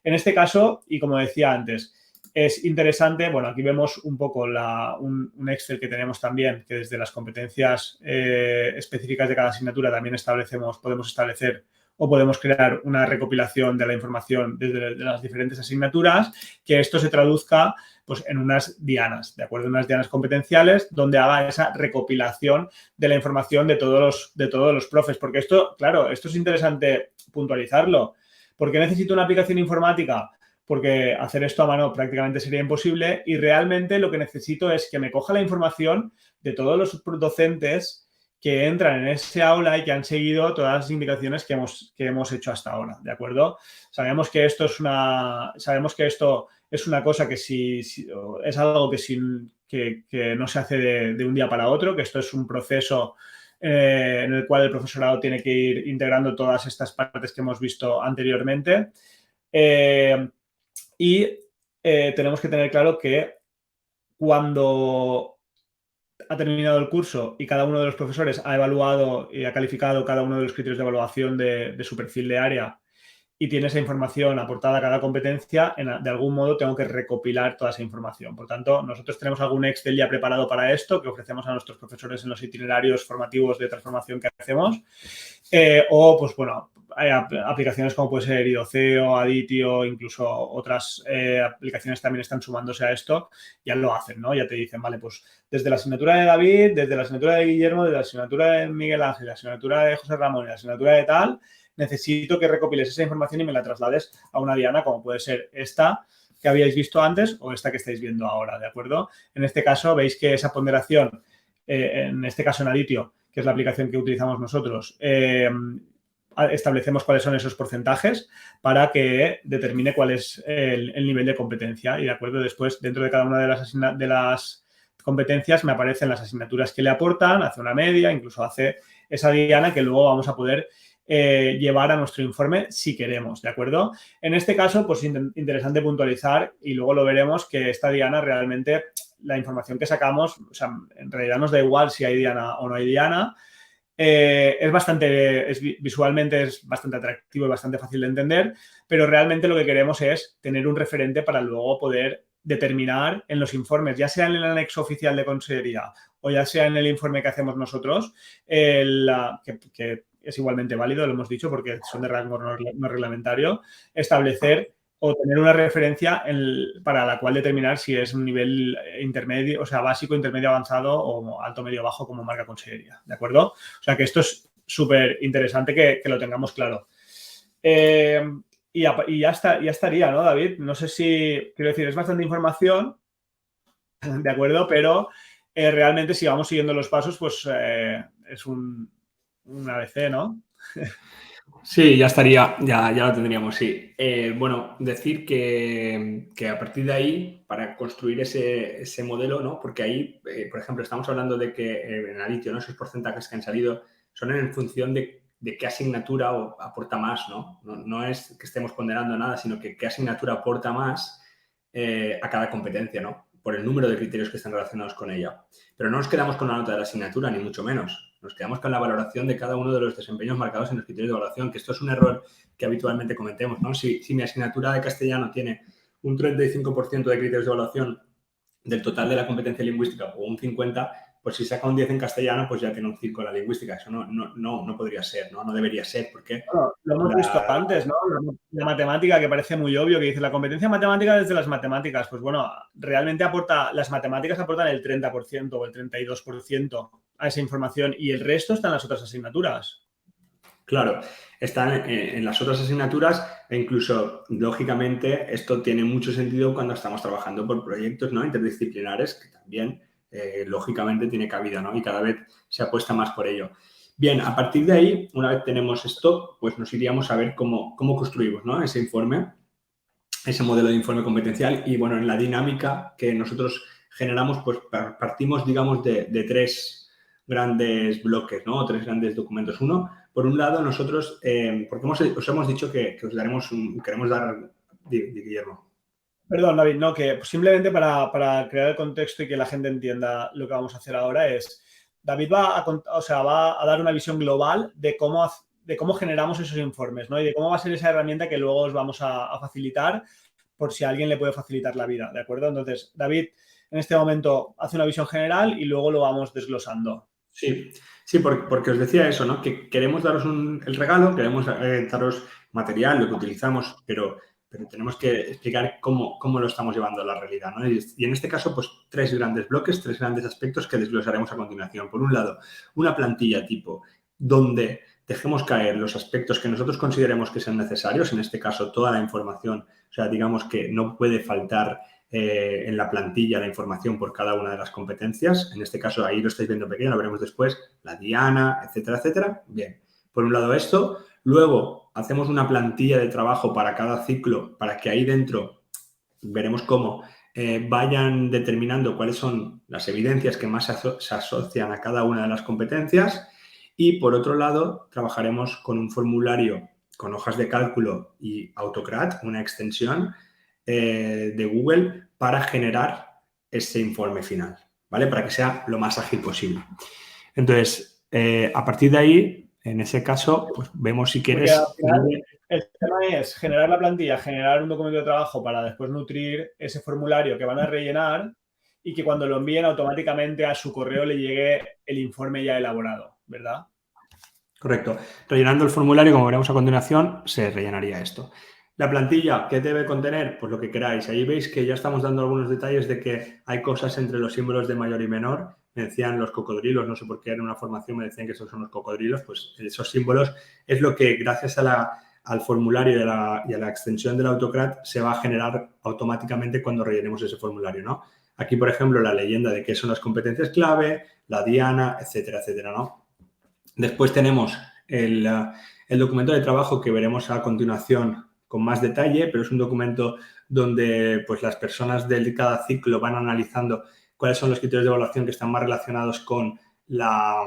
En este caso, y como decía antes, es interesante. Bueno, aquí vemos un poco un Excel que tenemos también, que desde las competencias específicas de cada asignatura también podemos establecer o podemos crear una recopilación de la información desde las diferentes asignaturas, que esto se traduzca pues, en unas dianas, ¿de acuerdo? Unas dianas competenciales donde haga esa recopilación de la información de todos los profes. Porque esto, claro, esto es interesante puntualizarlo. ¿Por qué necesito una aplicación informática? Porque hacer esto a mano prácticamente sería imposible y realmente lo que necesito es que me coja la información de todos los docentes que entran en ese aula y que han seguido todas las indicaciones que hemos hecho hasta ahora, ¿de acuerdo? Sabemos que esto es una cosa que es algo que no se hace de un día para otro, que esto es un proceso en el cual el profesorado tiene que ir integrando todas estas partes que hemos visto anteriormente. Tenemos que tener claro que cuando ha terminado el curso y cada uno de los profesores ha evaluado y ha calificado cada uno de los criterios de evaluación de su perfil de área y tiene esa información aportada a cada competencia, de algún modo tengo que recopilar toda esa información. Por tanto, nosotros tenemos algún Excel ya preparado para esto que ofrecemos a nuestros profesores en los itinerarios formativos de transformación que hacemos. Pues bueno, hay aplicaciones como puede ser Idoceo, Aditio, incluso otras aplicaciones también están sumándose a esto, ya lo hacen, ¿no? Ya te dicen, vale, pues desde la asignatura de David, desde la asignatura de Guillermo, desde la asignatura de Miguel Ángel, la asignatura de José Ramón y la asignatura de tal, necesito que recopiles esa información y me la traslades a una diana como puede ser esta que habíais visto antes o esta que estáis viendo ahora, ¿de acuerdo? En este caso veis que esa ponderación, en este caso en Aditio, que es la aplicación que utilizamos nosotros, establecemos cuáles son esos porcentajes para que determine cuál es el nivel de competencia y, de acuerdo, después dentro de cada una de las competencias me aparecen las asignaturas que le aportan, hace una media, incluso hace esa diana que luego vamos a poder llevar a nuestro informe si queremos, ¿de acuerdo? En este caso, pues interesante puntualizar y luego lo veremos que esta diana realmente, la información que sacamos, o sea, en realidad nos da igual si hay diana o no hay diana. Visualmente es bastante atractivo y bastante fácil de entender, pero realmente lo que queremos es tener un referente para luego poder determinar en los informes, ya sea en el anexo oficial de consejería o ya sea en el informe que hacemos nosotros, que es igualmente válido, lo hemos dicho, porque son de rango no reglamentario, establecer o tener una referencia para la cual determinar si es un nivel intermedio, o sea, básico, intermedio, avanzado o alto, medio, bajo como marca consejería, ¿de acuerdo? O sea, que esto es súper interesante que lo tengamos claro. Y ya estaría, ¿no, David? No sé si, quiero decir, es bastante información, ¿de acuerdo? Pero realmente si vamos siguiendo los pasos, pues es un ABC, ¿no? Sí, ya estaría, ya lo tendríamos, sí. Bueno, decir que a partir de ahí, para construir ese modelo, ¿no? Porque ahí, por ejemplo, estamos hablando de que en Aditio, ¿no? Esos porcentajes que han salido son en función de qué asignatura aporta más, ¿no? No es que estemos ponderando nada, sino que qué asignatura aporta más a cada competencia, ¿no? Por el número de criterios que están relacionados con ella. Pero no nos quedamos con la nota de la asignatura, ni mucho menos. Nos quedamos con la valoración de cada uno de los desempeños marcados en los criterios de evaluación, que esto es un error que habitualmente cometemos, ¿no? Si mi asignatura de castellano tiene un 35% de criterios de evaluación del total de la competencia lingüística o un 50%, pues si saca un 10 en castellano, pues ya tiene un 5 en la lingüística. Eso no podría ser, ¿no? No debería ser, porque... Bueno, lo hemos visto antes, ¿no? La matemática, que parece muy obvio, que dice la competencia matemática desde las matemáticas. Pues bueno, realmente las matemáticas aportan el 30% o el 32% a esa información y el resto está en las otras asignaturas. Claro, están en las otras asignaturas e incluso, lógicamente, esto tiene mucho sentido cuando estamos trabajando por proyectos, ¿no? Interdisciplinares, que también, lógicamente, tiene cabida, ¿no? Y cada vez se apuesta más por ello. Bien, a partir de ahí, una vez tenemos esto, pues nos iríamos a ver cómo construimos, ¿no? Ese informe, ese modelo de informe competencial y, bueno, en la dinámica que nosotros generamos, pues partimos, digamos, de tres grandes bloques, ¿no? O tres grandes documentos. Uno, por un lado, nosotros, porque os hemos dicho que os daremos queremos dar, Guillermo. Perdón, David, no, que simplemente para crear el contexto y que la gente entienda lo que vamos a hacer ahora es, David va a dar una visión global de cómo generamos esos informes, ¿no? Y de cómo va a ser esa herramienta que luego os vamos a facilitar por si a alguien le puede facilitar la vida, ¿de acuerdo? Entonces, David, en este momento hace una visión general y luego lo vamos desglosando. Sí, sí, porque os decía eso, ¿no? Que queremos daros el regalo, queremos daros material, lo que utilizamos, pero tenemos que explicar cómo lo estamos llevando a la realidad, ¿no? Y en este caso, pues 3 grandes bloques, 3 grandes aspectos que desglosaremos a continuación. Por un lado, una plantilla tipo donde dejemos caer los aspectos que nosotros consideremos que sean necesarios, en este caso toda la información, o sea, digamos que no puede faltar en la plantilla la información por cada una de las competencias. En este caso, ahí lo estáis viendo pequeño, lo veremos después, la diana, etcétera, etcétera. Bien, por un lado esto. Luego, hacemos una plantilla de trabajo para cada ciclo, para que ahí dentro veremos cómo vayan determinando cuáles son las evidencias que más se asocian a cada una de las competencias. Y, por otro lado, trabajaremos con un formulario con hojas de cálculo y Autocrat, una extensión de Google para generar ese informe final, ¿vale? Para que sea lo más ágil posible. Entonces, a partir de ahí, en ese caso, pues vemos si quieres... Porque al final, el tema es generar la plantilla, generar un documento de trabajo para después nutrir ese formulario que van a rellenar y que cuando lo envíen automáticamente a su correo le llegue el informe ya elaborado, ¿verdad? Correcto. Rellenando el formulario, como veremos a continuación, se rellenaría esto. La plantilla, ¿qué debe contener? Pues lo que queráis. Ahí veis que ya estamos dando algunos detalles de que hay cosas entre los símbolos de mayor y menor. Me decían los cocodrilos, no sé por qué en una formación me decían que esos son los cocodrilos, pues esos símbolos es lo que gracias al formulario y a la extensión del Autocrat se va a generar automáticamente cuando rellenemos ese formulario, ¿no? Aquí, por ejemplo, la leyenda de qué son las competencias clave, la diana, etcétera, etcétera, ¿no? Después tenemos el documento de trabajo que veremos a continuación con más detalle, pero es un documento donde pues, las personas de cada ciclo van analizando cuáles son los criterios de evaluación que están más relacionados con la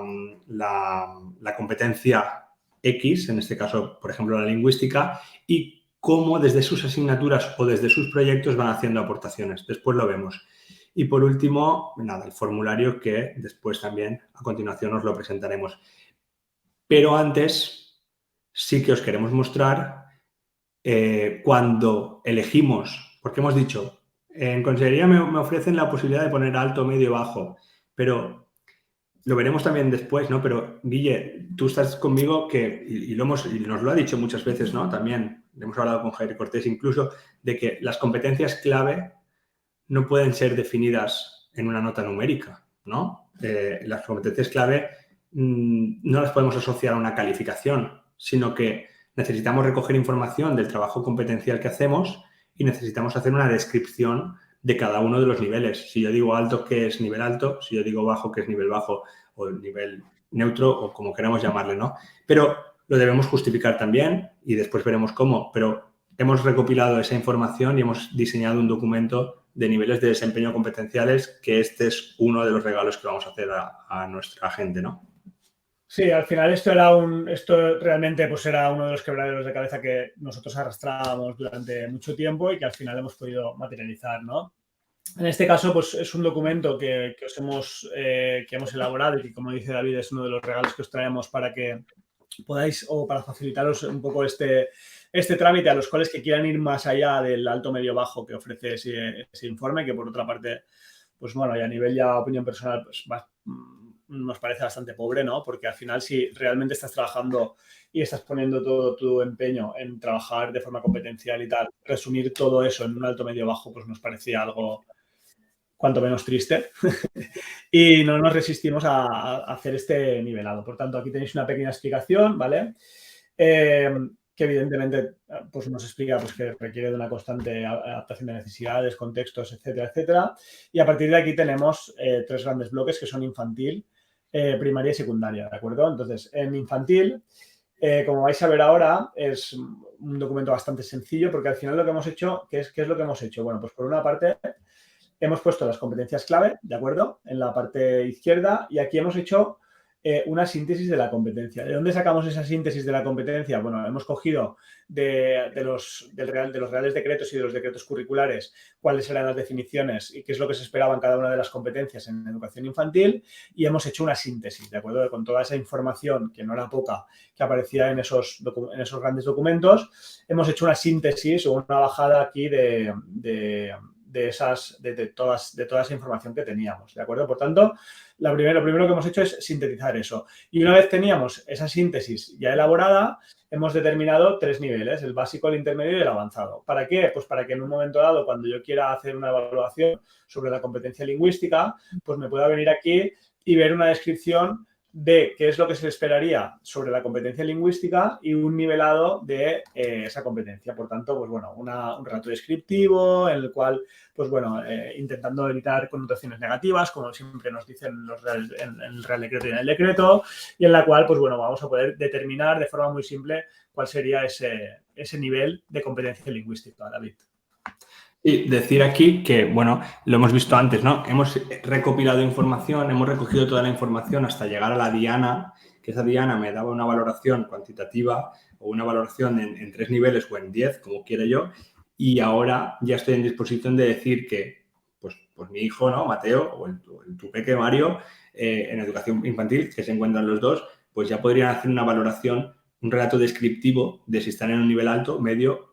competencia X, en este caso, por ejemplo, la lingüística, y cómo desde sus asignaturas o desde sus proyectos van haciendo aportaciones. Después lo vemos. Y por último, nada, el formulario que después también a continuación os lo presentaremos. Pero antes sí que os queremos mostrar cuando elegimos, porque hemos dicho, en consejería me ofrecen la posibilidad de poner alto, medio, bajo, pero lo veremos también después, ¿no? Pero, Guille, tú estás conmigo que, y nos lo ha dicho muchas veces, ¿no? También hemos hablado con Javier Cortés incluso, de que las competencias clave no pueden ser definidas en una nota numérica, ¿no? Las competencias clave no las podemos asociar a una calificación, sino que necesitamos recoger información del trabajo competencial que hacemos y necesitamos hacer una descripción de cada uno de los niveles. Si yo digo alto, ¿qué es nivel alto? Si yo digo bajo, ¿qué es nivel bajo? O nivel neutro, o como queramos llamarle, ¿no? Pero lo debemos justificar también y después veremos cómo. Pero hemos recopilado esa información y hemos diseñado un documento de niveles de desempeño competenciales, que este es uno de los regalos que vamos a hacer a nuestra gente, ¿no? Sí, al final esto realmente pues era uno de los quebraderos de cabeza que nosotros arrastrábamos durante mucho tiempo y que al final hemos podido materializar, ¿no? En este caso, pues es un documento que hemos elaborado y que, como dice David, es uno de los regalos que os traemos para que podáis o para facilitaros un poco este trámite a los cuales que quieran ir más allá del alto, medio, bajo que ofrece ese informe, que por otra parte, pues bueno, y a nivel ya opinión personal, pues nos parece bastante pobre, ¿no? Porque al final, si realmente estás trabajando y estás poniendo todo tu empeño en trabajar de forma competencial y tal, resumir todo eso en un alto, medio, bajo, pues nos parecía algo cuanto menos triste. Y no nos resistimos a hacer este nivelado. Por tanto, aquí tenéis una pequeña explicación, ¿vale? Que evidentemente pues nos explica pues, que requiere de una constante adaptación de necesidades, contextos, etcétera, etcétera. Y a partir de aquí tenemos 3 grandes bloques que son infantil, primaria y secundaria, ¿de acuerdo? Entonces, en infantil, como vais a ver ahora, es un documento bastante sencillo porque al final lo que hemos hecho, ¿qué es lo que hemos hecho? Bueno, pues por una parte hemos puesto las competencias clave, ¿de acuerdo? En la parte izquierda y aquí hemos hecho una síntesis de la competencia. ¿De dónde sacamos esa síntesis de la competencia? Bueno, hemos cogido de los reales decretos y de los decretos curriculares cuáles eran las definiciones y qué es lo que se esperaba en cada una de las competencias en educación infantil y hemos hecho una síntesis, ¿de acuerdo? Con toda esa información, que no era poca, que aparecía en esos grandes documentos, hemos hecho una síntesis o una bajada aquí de toda esa información que teníamos, ¿de acuerdo? Por tanto, lo primero que hemos hecho es sintetizar eso. Y una vez teníamos esa síntesis ya elaborada, hemos determinado 3 niveles, el básico, el intermedio y el avanzado. ¿Para qué? Pues para que en un momento dado, cuando yo quiera hacer una evaluación sobre la competencia lingüística, pues me pueda venir aquí y ver una descripción de qué es lo que se esperaría sobre la competencia lingüística y un nivelado de esa competencia. Por tanto, pues bueno, un relato descriptivo en el cual, pues bueno, intentando evitar connotaciones negativas, como siempre nos dicen en el Real Decreto y en el decreto, y en la cual, pues bueno, vamos a poder determinar de forma muy simple cuál sería ese nivel de competencia lingüística, David. Y decir aquí que, bueno, lo hemos visto antes, ¿no? Hemos recopilado información, hemos recogido toda la información hasta llegar a la diana, que esa diana me daba una valoración cuantitativa o una valoración en 3 niveles o en 10, como quiera yo, y ahora ya estoy en disposición de decir que, pues mi hijo, ¿no? Mateo, o tu peque Mario, en educación infantil, que se encuentran los dos, pues ya podrían hacer una valoración, un relato descriptivo de si están en un nivel alto, medio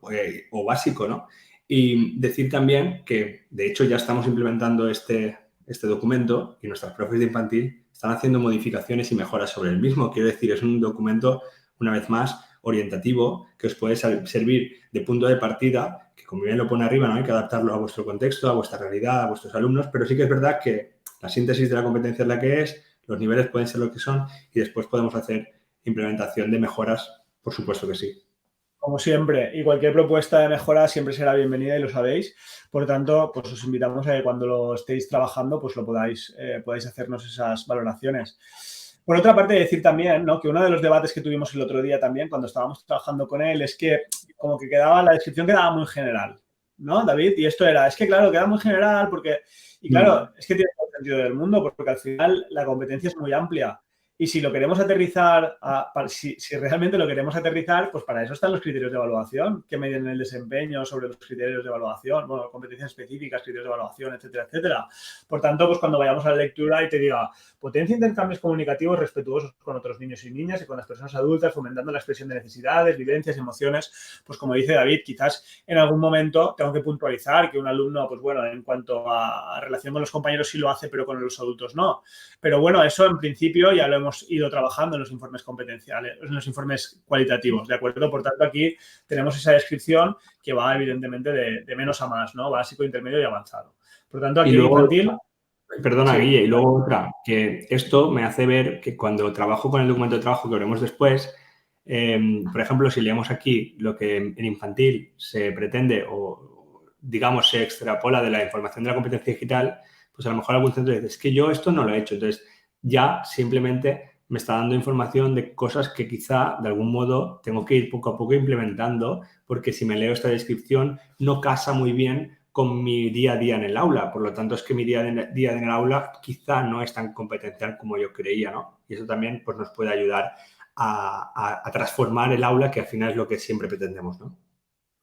o básico, ¿no? Y decir también que, de hecho, ya estamos implementando este documento y nuestras profes de infantil están haciendo modificaciones y mejoras sobre el mismo. Quiero decir, es un documento, una vez más, orientativo, que os puede servir de punto de partida, que como bien lo pone arriba, ¿no? Hay que adaptarlo a vuestro contexto, a vuestra realidad, a vuestros alumnos, pero sí que es verdad que la síntesis de la competencia es la que es, los niveles pueden ser lo que son y después podemos hacer implementación de mejoras, por supuesto que sí. Como siempre, y cualquier propuesta de mejora siempre será bienvenida y lo sabéis. Por tanto, pues os invitamos a que cuando lo estéis trabajando, pues lo podáis hacernos esas valoraciones. Por otra parte, decir también, ¿no?, que uno de los debates que tuvimos el otro día también, cuando estábamos trabajando con él, es que como que la descripción quedaba muy general, ¿no, David? Y esto era, es que claro, queda muy general porque, y claro, es que tiene todo el sentido del mundo, porque al final la competencia es muy amplia. Y si lo queremos aterrizar, si realmente lo queremos aterrizar, pues para eso están los criterios de evaluación, que miden el desempeño sobre los criterios de evaluación, bueno, competencias específicas, criterios de evaluación, etcétera, etcétera. Por tanto, pues cuando vayamos a la lectura y te diga, potencia intercambios comunicativos respetuosos con otros niños y niñas y con las personas adultas, fomentando la expresión de necesidades, vivencias, emociones, pues como dice David, quizás en algún momento tengo que puntualizar que un alumno, pues bueno, en cuanto a relación con los compañeros sí lo hace, pero con los adultos no. Pero bueno, eso en principio ya lo hemos ido trabajando en los informes competenciales, en los informes cualitativos, ¿de acuerdo? Por tanto, aquí tenemos esa descripción que va evidentemente de menos a más, ¿no? Básico, intermedio y avanzado. Por tanto, aquí Y en luego, infantil... perdona, Sí. Guille, y luego otra, que esto me hace ver que cuando trabajo con el documento de trabajo que veremos después, por ejemplo, si leemos aquí lo que en infantil se pretende o, digamos, se extrapola de la información de la competencia digital, pues a lo mejor algún centro dice, es que yo esto no lo he hecho. Entonces, ya simplemente me está dando información de cosas que quizá, de algún modo, tengo que ir poco a poco implementando, porque si me leo esta descripción no casa muy bien con mi día a día en el aula. Por lo tanto, es que mi día en el aula quizá no es tan competencial como yo creía, ¿no? Y eso también pues, nos puede ayudar a transformar el aula, que al final es lo que siempre pretendemos, ¿no?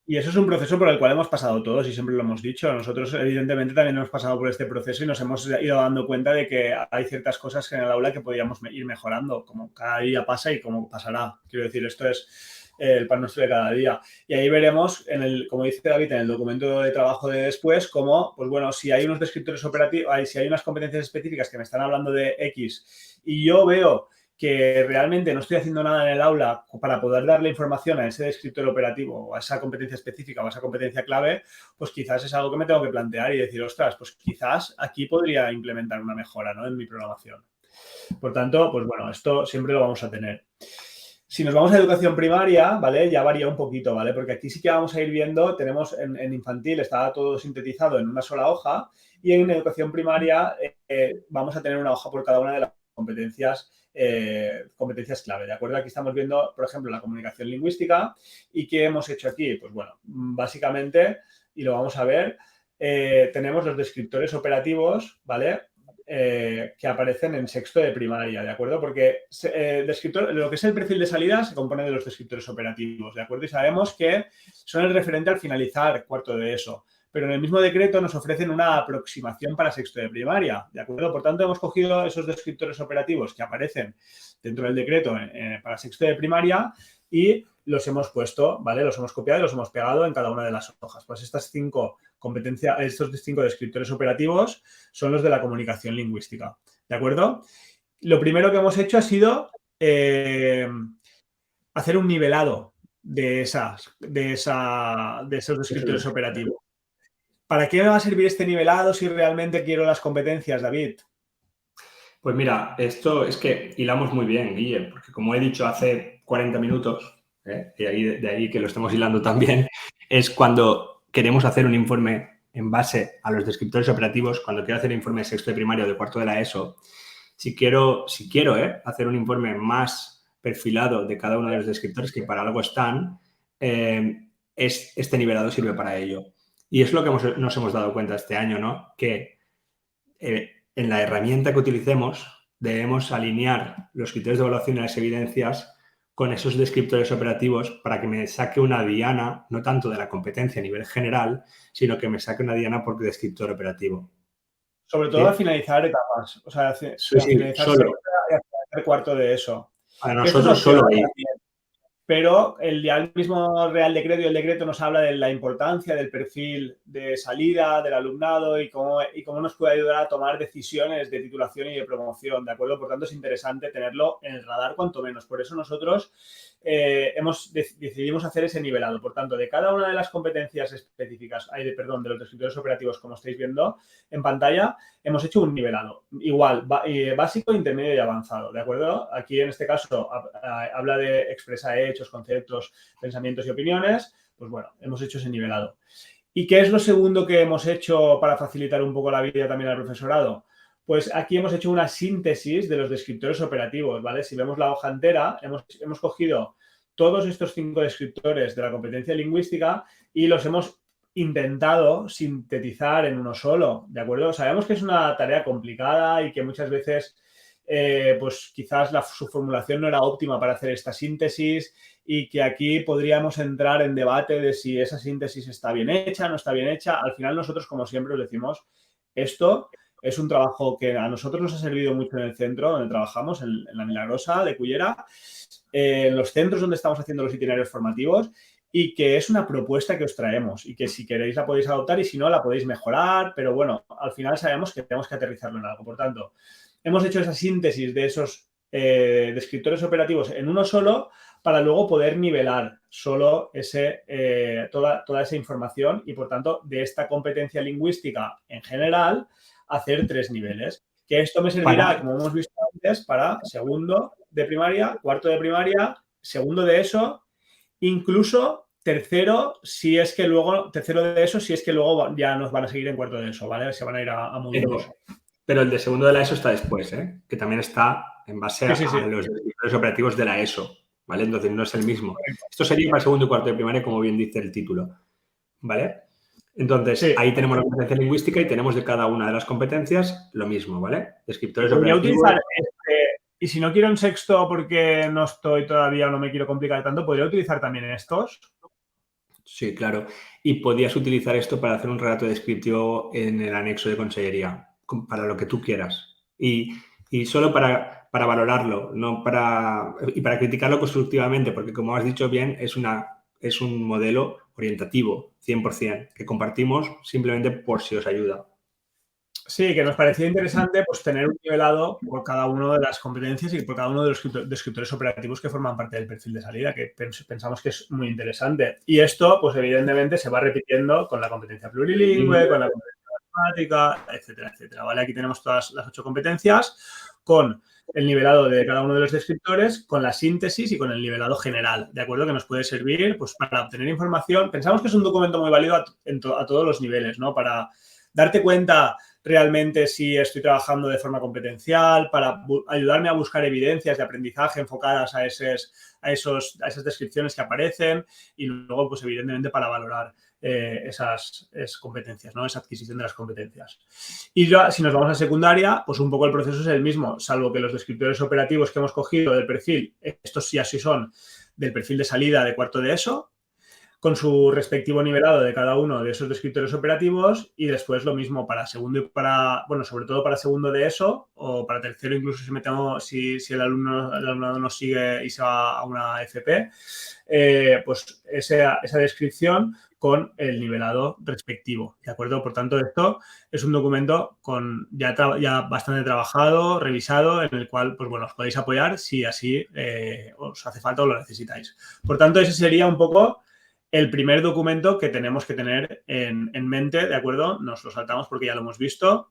Y eso es un proceso por el cual hemos pasado todos y siempre lo hemos dicho. Nosotros, evidentemente, también hemos pasado por este proceso y nos hemos ido dando cuenta de que hay ciertas cosas en el aula que podríamos ir mejorando, como cada día pasa y como pasará. Quiero decir, esto es el pan nuestro de cada día. Y ahí veremos, como dice David, en el documento de trabajo de después, cómo, pues bueno, si hay unos descriptores operativos, si hay unas competencias específicas que me están hablando de X y yo veo que realmente no estoy haciendo nada en el aula para poder darle información a ese descriptor operativo o a esa competencia específica o a esa competencia clave, pues quizás es algo que me tengo que plantear y decir, ostras, pues quizás aquí podría implementar una mejora, ¿no?, en mi programación. Por tanto, pues bueno, esto siempre lo vamos a tener. Si nos vamos a educación primaria, ¿vale?, ya varía un poquito, ¿vale? Porque aquí sí que vamos a ir viendo, tenemos en infantil, está todo sintetizado en una sola hoja y en educación primaria vamos a tener una hoja por cada una de las competencias clave, ¿de acuerdo? Aquí estamos viendo, por ejemplo, la comunicación lingüística y ¿qué hemos hecho aquí? Pues bueno, básicamente, y lo vamos a ver, tenemos los descriptores operativos, ¿vale? que aparecen en sexto de primaria, ¿de acuerdo? Porque lo que es el perfil de salida se compone de los descriptores operativos, ¿de acuerdo? Y sabemos que son el referente al finalizar cuarto de ESO, pero en el mismo decreto nos ofrecen una aproximación para sexto de primaria, ¿de acuerdo? Por tanto, hemos cogido esos descriptores operativos que aparecen dentro del decreto para sexto de primaria y los hemos puesto, ¿vale? Los hemos copiado y los hemos pegado en cada una de las hojas. Pues estos 5 descriptores operativos son los de la comunicación lingüística, ¿de acuerdo? Lo primero que hemos hecho ha sido hacer un nivelado de esos descriptores operativos. ¿Para qué me va a servir este nivelado si realmente quiero las competencias, David? Pues mira, esto es que hilamos muy bien, Guille, porque como he dicho hace 40 minutos, de ahí que lo estamos hilando también, es cuando queremos hacer un informe en base a los descriptores operativos, cuando quiero hacer un informe de sexto de primaria o de cuarto de la ESO, si quiero hacer un informe más perfilado de cada uno de los descriptores que para algo están, este nivelado sirve para ello. Y es lo que nos hemos dado cuenta este año, ¿no? Que en la herramienta que utilicemos debemos alinear los criterios de evaluación y las evidencias con esos descriptores operativos para que me saque una diana, no tanto de la competencia a nivel general, sino que me saque una diana por descriptor operativo. Sobre todo al finalizar etapas, o sea, finalizar solo. el cuarto de ESO. Para nosotros solo ahí. Pero el mismo Real Decreto y el decreto nos habla de la importancia del perfil de salida del alumnado y cómo nos puede ayudar a tomar decisiones de titulación y de promoción, ¿de acuerdo? Por tanto, es interesante tenerlo en el radar cuanto menos. Por eso nosotros decidimos hacer ese nivelado. Por tanto, de cada una de las competencias específicas, de los descriptores operativos, como estáis viendo en pantalla, hemos hecho un nivelado. Igual, básico, intermedio y avanzado, ¿de acuerdo? Aquí, en este caso, habla de expresa hechos, conceptos, pensamientos y opiniones. Pues bueno, hemos hecho ese nivelado. ¿Y qué es lo segundo que hemos hecho para facilitar un poco la vida también al profesorado? Pues aquí hemos hecho una síntesis de los descriptores operativos, ¿vale? Si vemos la hoja entera, hemos cogido todos estos 5 descriptores de la competencia lingüística y los hemos intentado sintetizar en uno solo, ¿de acuerdo? Sabemos que es una tarea complicada y que muchas veces pues quizás su formulación no era óptima para hacer esta síntesis y que aquí podríamos entrar en debate de si esa síntesis está bien hecha, no está bien hecha. Al final nosotros, como siempre, os decimos, esto es un trabajo que a nosotros nos ha servido mucho en el centro donde trabajamos, en la Milagrosa de Cullera, en los centros donde estamos haciendo los itinerarios formativos y que es una propuesta que os traemos y que si queréis la podéis adoptar y si no la podéis mejorar, pero bueno, al final sabemos que tenemos que aterrizarlo en algo. Por tanto, hemos hecho esa síntesis de esos descriptores operativos en uno solo para luego poder nivelar solo toda esa información y, por tanto, de esta competencia lingüística en general, hacer 3 niveles. Que esto me servirá, como hemos visto antes, para segundo de primaria, cuarto de primaria, segundo de ESO, incluso tercero de ESO, si es que luego ya nos van a seguir en cuarto de ESO, ¿vale? Se van a ir a módulos. Pero el de segundo de la ESO está después, ¿eh? Que también está en base a los descriptores operativos de la ESO, ¿vale? Entonces no es el mismo. Esto sería para segundo y cuarto de primaria, como bien dice el título, ¿vale? Entonces, ahí tenemos la competencia lingüística y tenemos de cada una de las competencias lo mismo, ¿vale? Descriptores operativos. Y si no quiero un sexto porque no estoy todavía o no me quiero complicar tanto, ¿podría utilizar también estos? Sí, claro. Y podías utilizar esto para hacer un relato descriptivo en el anexo de consellería, para lo que tú quieras. Y solo para valorarlo, no para criticarlo constructivamente, porque como has dicho bien, es un modelo orientativo, 100%, que compartimos simplemente por si os ayuda. Sí, que nos parecía interesante pues tener un nivelado por cada una de las competencias y por cada uno de los descriptores operativos que forman parte del perfil de salida, que pensamos que es muy interesante. Y esto, pues evidentemente, se va repitiendo con la competencia plurilingüe, con la competencia matemática, etcétera, etcétera. ¿Vale? Aquí tenemos todas las 8 competencias con el nivelado de cada uno de los descriptores, con la síntesis y con el nivelado general, ¿de acuerdo? Que nos puede servir pues, para obtener información. Pensamos que es un documento muy válido a todos los niveles, ¿no? Para darte cuenta realmente si estoy trabajando de forma competencial, para ayudarme a buscar evidencias de aprendizaje enfocadas a esas descripciones que aparecen y luego, pues evidentemente, para valorar esas competencias, ¿no? Esa adquisición de las competencias. Y ya, si nos vamos a secundaria, pues un poco el proceso es el mismo, salvo que los descriptores operativos que hemos cogido del perfil, estos sí así son del perfil de salida de cuarto de ESO, con su respectivo nivelado de cada uno de esos descriptores operativos, y después lo mismo para segundo y para, bueno, sobre todo para segundo de ESO o para tercero, incluso si el alumnado nos sigue y se va a una FP, pues esa descripción con el nivelado respectivo, ¿de acuerdo? Por tanto, esto es un documento ya bastante trabajado, revisado, en el cual, pues bueno, os podéis apoyar si así os hace falta o lo necesitáis. Por tanto, ese sería un poco el primer documento que tenemos que tener en mente, ¿de acuerdo? Nos lo saltamos porque ya lo hemos visto,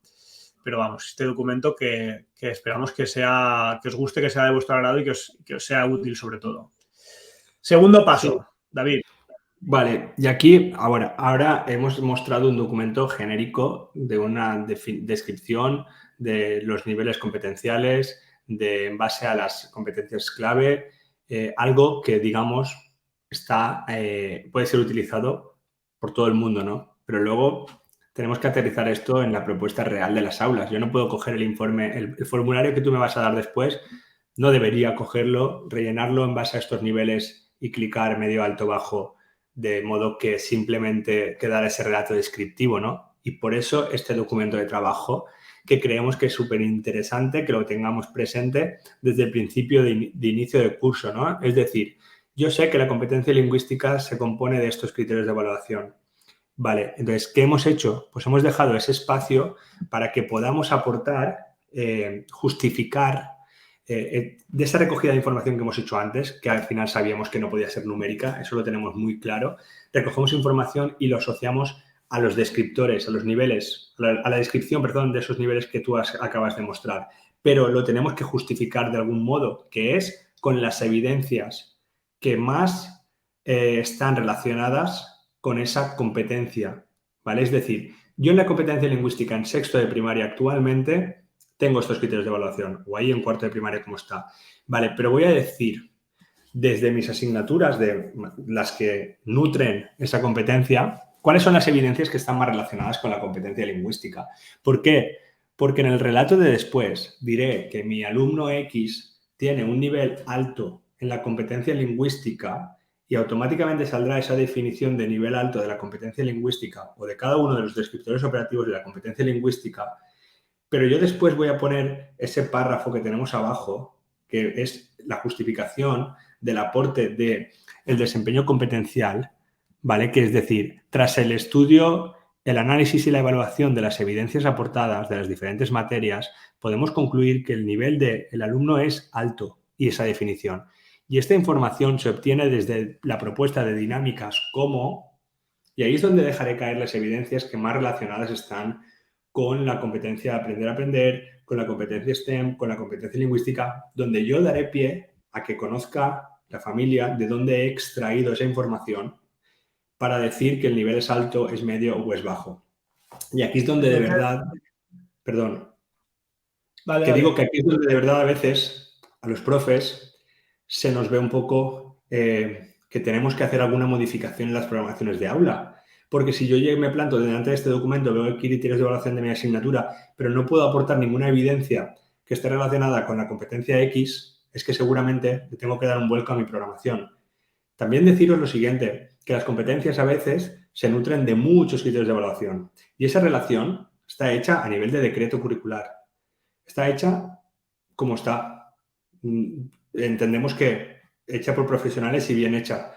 pero vamos, este documento que esperamos que os guste, que sea de vuestro agrado y que os sea útil sobre todo. Segundo paso, sí. David. Vale, y aquí ahora hemos mostrado un documento genérico de una descripción de los niveles competenciales en base a las competencias clave, algo que, digamos, puede ser utilizado por todo el mundo, ¿no? Pero luego tenemos que aterrizar esto en la propuesta real de las aulas. Yo no puedo coger el informe, el formulario que tú me vas a dar después, no debería cogerlo, rellenarlo en base a estos niveles y clicar medio, alto, bajo, de modo que simplemente quedara ese relato descriptivo, ¿no? Y por eso este documento de trabajo, que creemos que es súper interesante que lo tengamos presente desde el principio de inicio del curso, ¿no? Es decir, yo sé que la competencia lingüística se compone de estos criterios de evaluación. Vale, entonces, ¿qué hemos hecho? Pues hemos dejado ese espacio para que podamos aportar, justificar de esa recogida de información que hemos hecho antes, que al final sabíamos que no podía ser numérica, eso lo tenemos muy claro. Recogemos información y lo asociamos a los descriptores, a los niveles, a la descripción, perdón, de esos niveles que tú acabas de mostrar. Pero lo tenemos que justificar de algún modo, que es con las evidencias que más están relacionadas con esa competencia, ¿vale? Es decir, yo en la competencia lingüística en sexto de primaria actualmente tengo estos criterios de evaluación, o ahí en cuarto de primaria como está. Vale, pero voy a decir, desde mis asignaturas, de las que nutren esa competencia, ¿cuáles son las evidencias que están más relacionadas con la competencia lingüística? ¿Por qué? Porque en el relato de después diré que mi alumno X tiene un nivel alto en la competencia lingüística y automáticamente saldrá esa definición de nivel alto de la competencia lingüística o de cada uno de los descriptores operativos de la competencia lingüística, pero yo después voy a poner ese párrafo que tenemos abajo, que es la justificación del aporte del desempeño competencial, ¿vale? Que es decir, tras el estudio, el análisis y la evaluación de las evidencias aportadas de las diferentes materias, podemos concluir que el nivel del alumno es alto y esa definición. Y esta información se obtiene desde la propuesta de dinámicas como, y ahí es donde dejaré caer las evidencias que más relacionadas están con la competencia de aprender a aprender, con la competencia STEM, con la competencia lingüística, donde yo daré pie a que conozca la familia de dónde he extraído esa información para decir que el nivel es alto, es medio o es bajo. Y aquí es donde de verdad, perdón, que digo que aquí es donde de verdad a veces a los profes se nos ve un poco que tenemos que hacer alguna modificación en las programaciones de aula. Porque si yo me planto delante de este documento, veo criterios de evaluación de mi asignatura, pero no puedo aportar ninguna evidencia que esté relacionada con la competencia X, es que seguramente le tengo que dar un vuelco a mi programación. También deciros lo siguiente, que las competencias a veces se nutren de muchos criterios de evaluación. Y esa relación está hecha a nivel de decreto curricular. Está hecha como está. Entendemos que hecha por profesionales y bien hecha.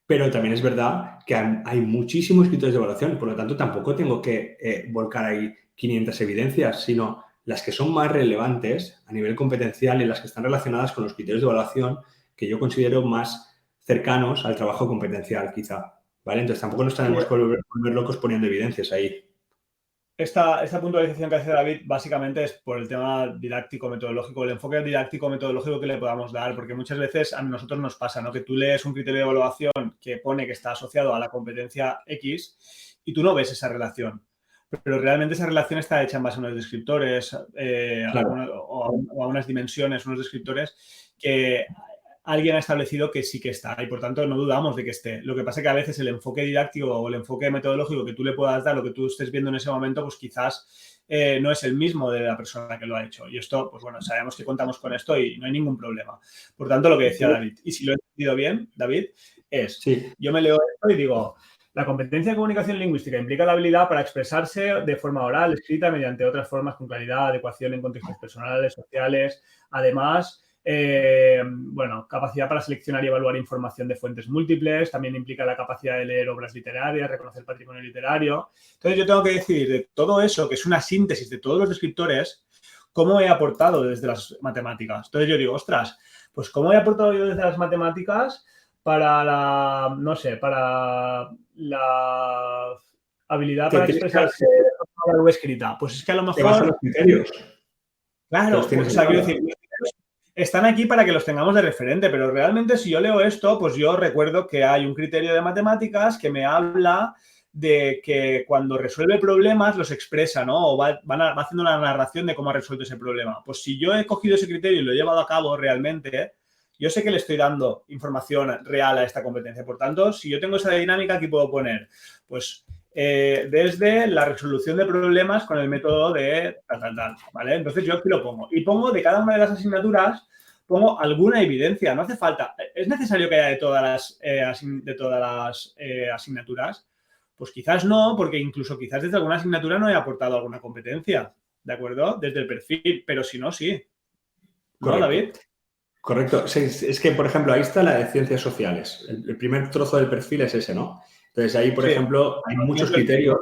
Pero también es verdad que hay muchísimos criterios de evaluación, por lo tanto tampoco tengo que volcar ahí 500 evidencias, sino las que son más relevantes a nivel competencial y las que están relacionadas con los criterios de evaluación que yo considero más cercanos al trabajo competencial, quizá. ¿Vale? Entonces tampoco nos tenemos que volver locos poniendo evidencias ahí. Esta puntualización que hace David básicamente es por el tema didáctico-metodológico, el enfoque didáctico-metodológico que le podamos dar, porque muchas veces a nosotros nos pasa, ¿no? Que tú lees un criterio de evaluación que pone que está asociado a la competencia X y tú no ves esa relación. Pero realmente esa relación está hecha en base a unos descriptores Claro. o a unas dimensiones, unos descriptores que alguien ha establecido que sí que está y por tanto no dudamos de que esté. Lo que pasa es que a veces el enfoque didáctico o el enfoque metodológico que tú le puedas dar, lo que tú estés viendo en ese momento, pues quizás no es el mismo de la persona que lo ha hecho. Y esto, pues bueno, sabemos que contamos con esto y no hay ningún problema. Por tanto, lo que decía David, y si lo he entendido bien, David, es, Sí. yo me leo esto y digo, la competencia de comunicación lingüística implica la habilidad para expresarse de forma oral, escrita, mediante otras formas con claridad, adecuación en contextos personales, sociales. Además, bueno, capacidad para seleccionar y evaluar información de fuentes múltiples. También implica la capacidad de leer obras literarias, reconocer patrimonio literario. Entonces, yo tengo que decir de todo eso, que es una síntesis de todos los descriptores, cómo he aportado desde las matemáticas. Entonces, yo digo, ostras, pues cómo he aportado yo desde las matemáticas para la, no sé, para la habilidad para expresarse de forma oral o escrita. Pues es que a lo Te vas a los mejor, criterios. claro, Tienes o sea, quiero en decir, están aquí para que los tengamos de referente, pero realmente si yo leo esto, pues yo recuerdo que hay un criterio de matemáticas que me habla de que cuando resuelve problemas los expresa, ¿no? O va haciendo una narración de cómo ha resuelto ese problema. Pues si yo he cogido ese criterio y lo he llevado a cabo realmente, yo sé que le estoy dando información real a esta competencia. Por tanto, si yo tengo esa dinámica, aquí puedo poner, pues, desde la resolución de problemas con el método de tal, ¿vale? Entonces yo aquí lo pongo. Y pongo de cada una de las asignaturas, pongo alguna evidencia. No hace falta. ¿Es necesario que haya de todas las asignaturas? Pues quizás no, porque incluso quizás desde alguna asignatura no he aportado alguna competencia, ¿de acuerdo? Desde el perfil, pero si no, sí. ¿No, Correcto. David? Correcto. Sí, es que, por ejemplo, ahí está la de ciencias sociales. El primer trozo del perfil es ese, ¿no? Entonces, ahí, por Sí. ejemplo, hay muchos criterios,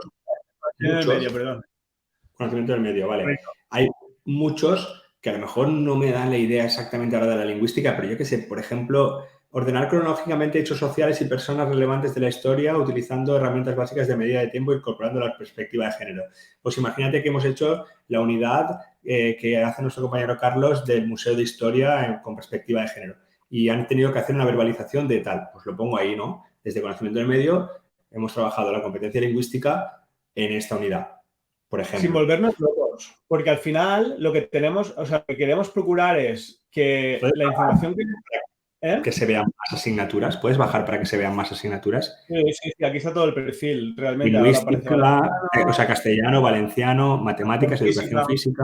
En el medio, muchos, perdón. conocimiento del medio, vale. Correcto. Hay muchos que a lo mejor no me dan la idea exactamente ahora de la lingüística, pero yo qué sé, por ejemplo, ordenar cronológicamente hechos sociales y personas relevantes de la historia utilizando herramientas básicas de medida de tiempo incorporando la perspectiva de género. Pues imagínate que hemos hecho la unidad que hace nuestro compañero Carlos del Museo de Historia con perspectiva de género y han tenido que hacer una verbalización de tal. Pues lo pongo ahí, ¿no? Desde conocimiento del medio hemos trabajado la competencia lingüística en esta unidad, por Sin ejemplo. volvernos locos, porque al final lo que tenemos, o sea, lo que queremos procurar es que ¿Puedes la información que... ¿Eh? que se vean más asignaturas? ¿Puedes bajar para que se vean más asignaturas? Sí, aquí está todo el perfil, realmente. Ahora aparece Lingüística, o sea, valenciano, castellano, valenciano, educación matemáticas, educación física, física.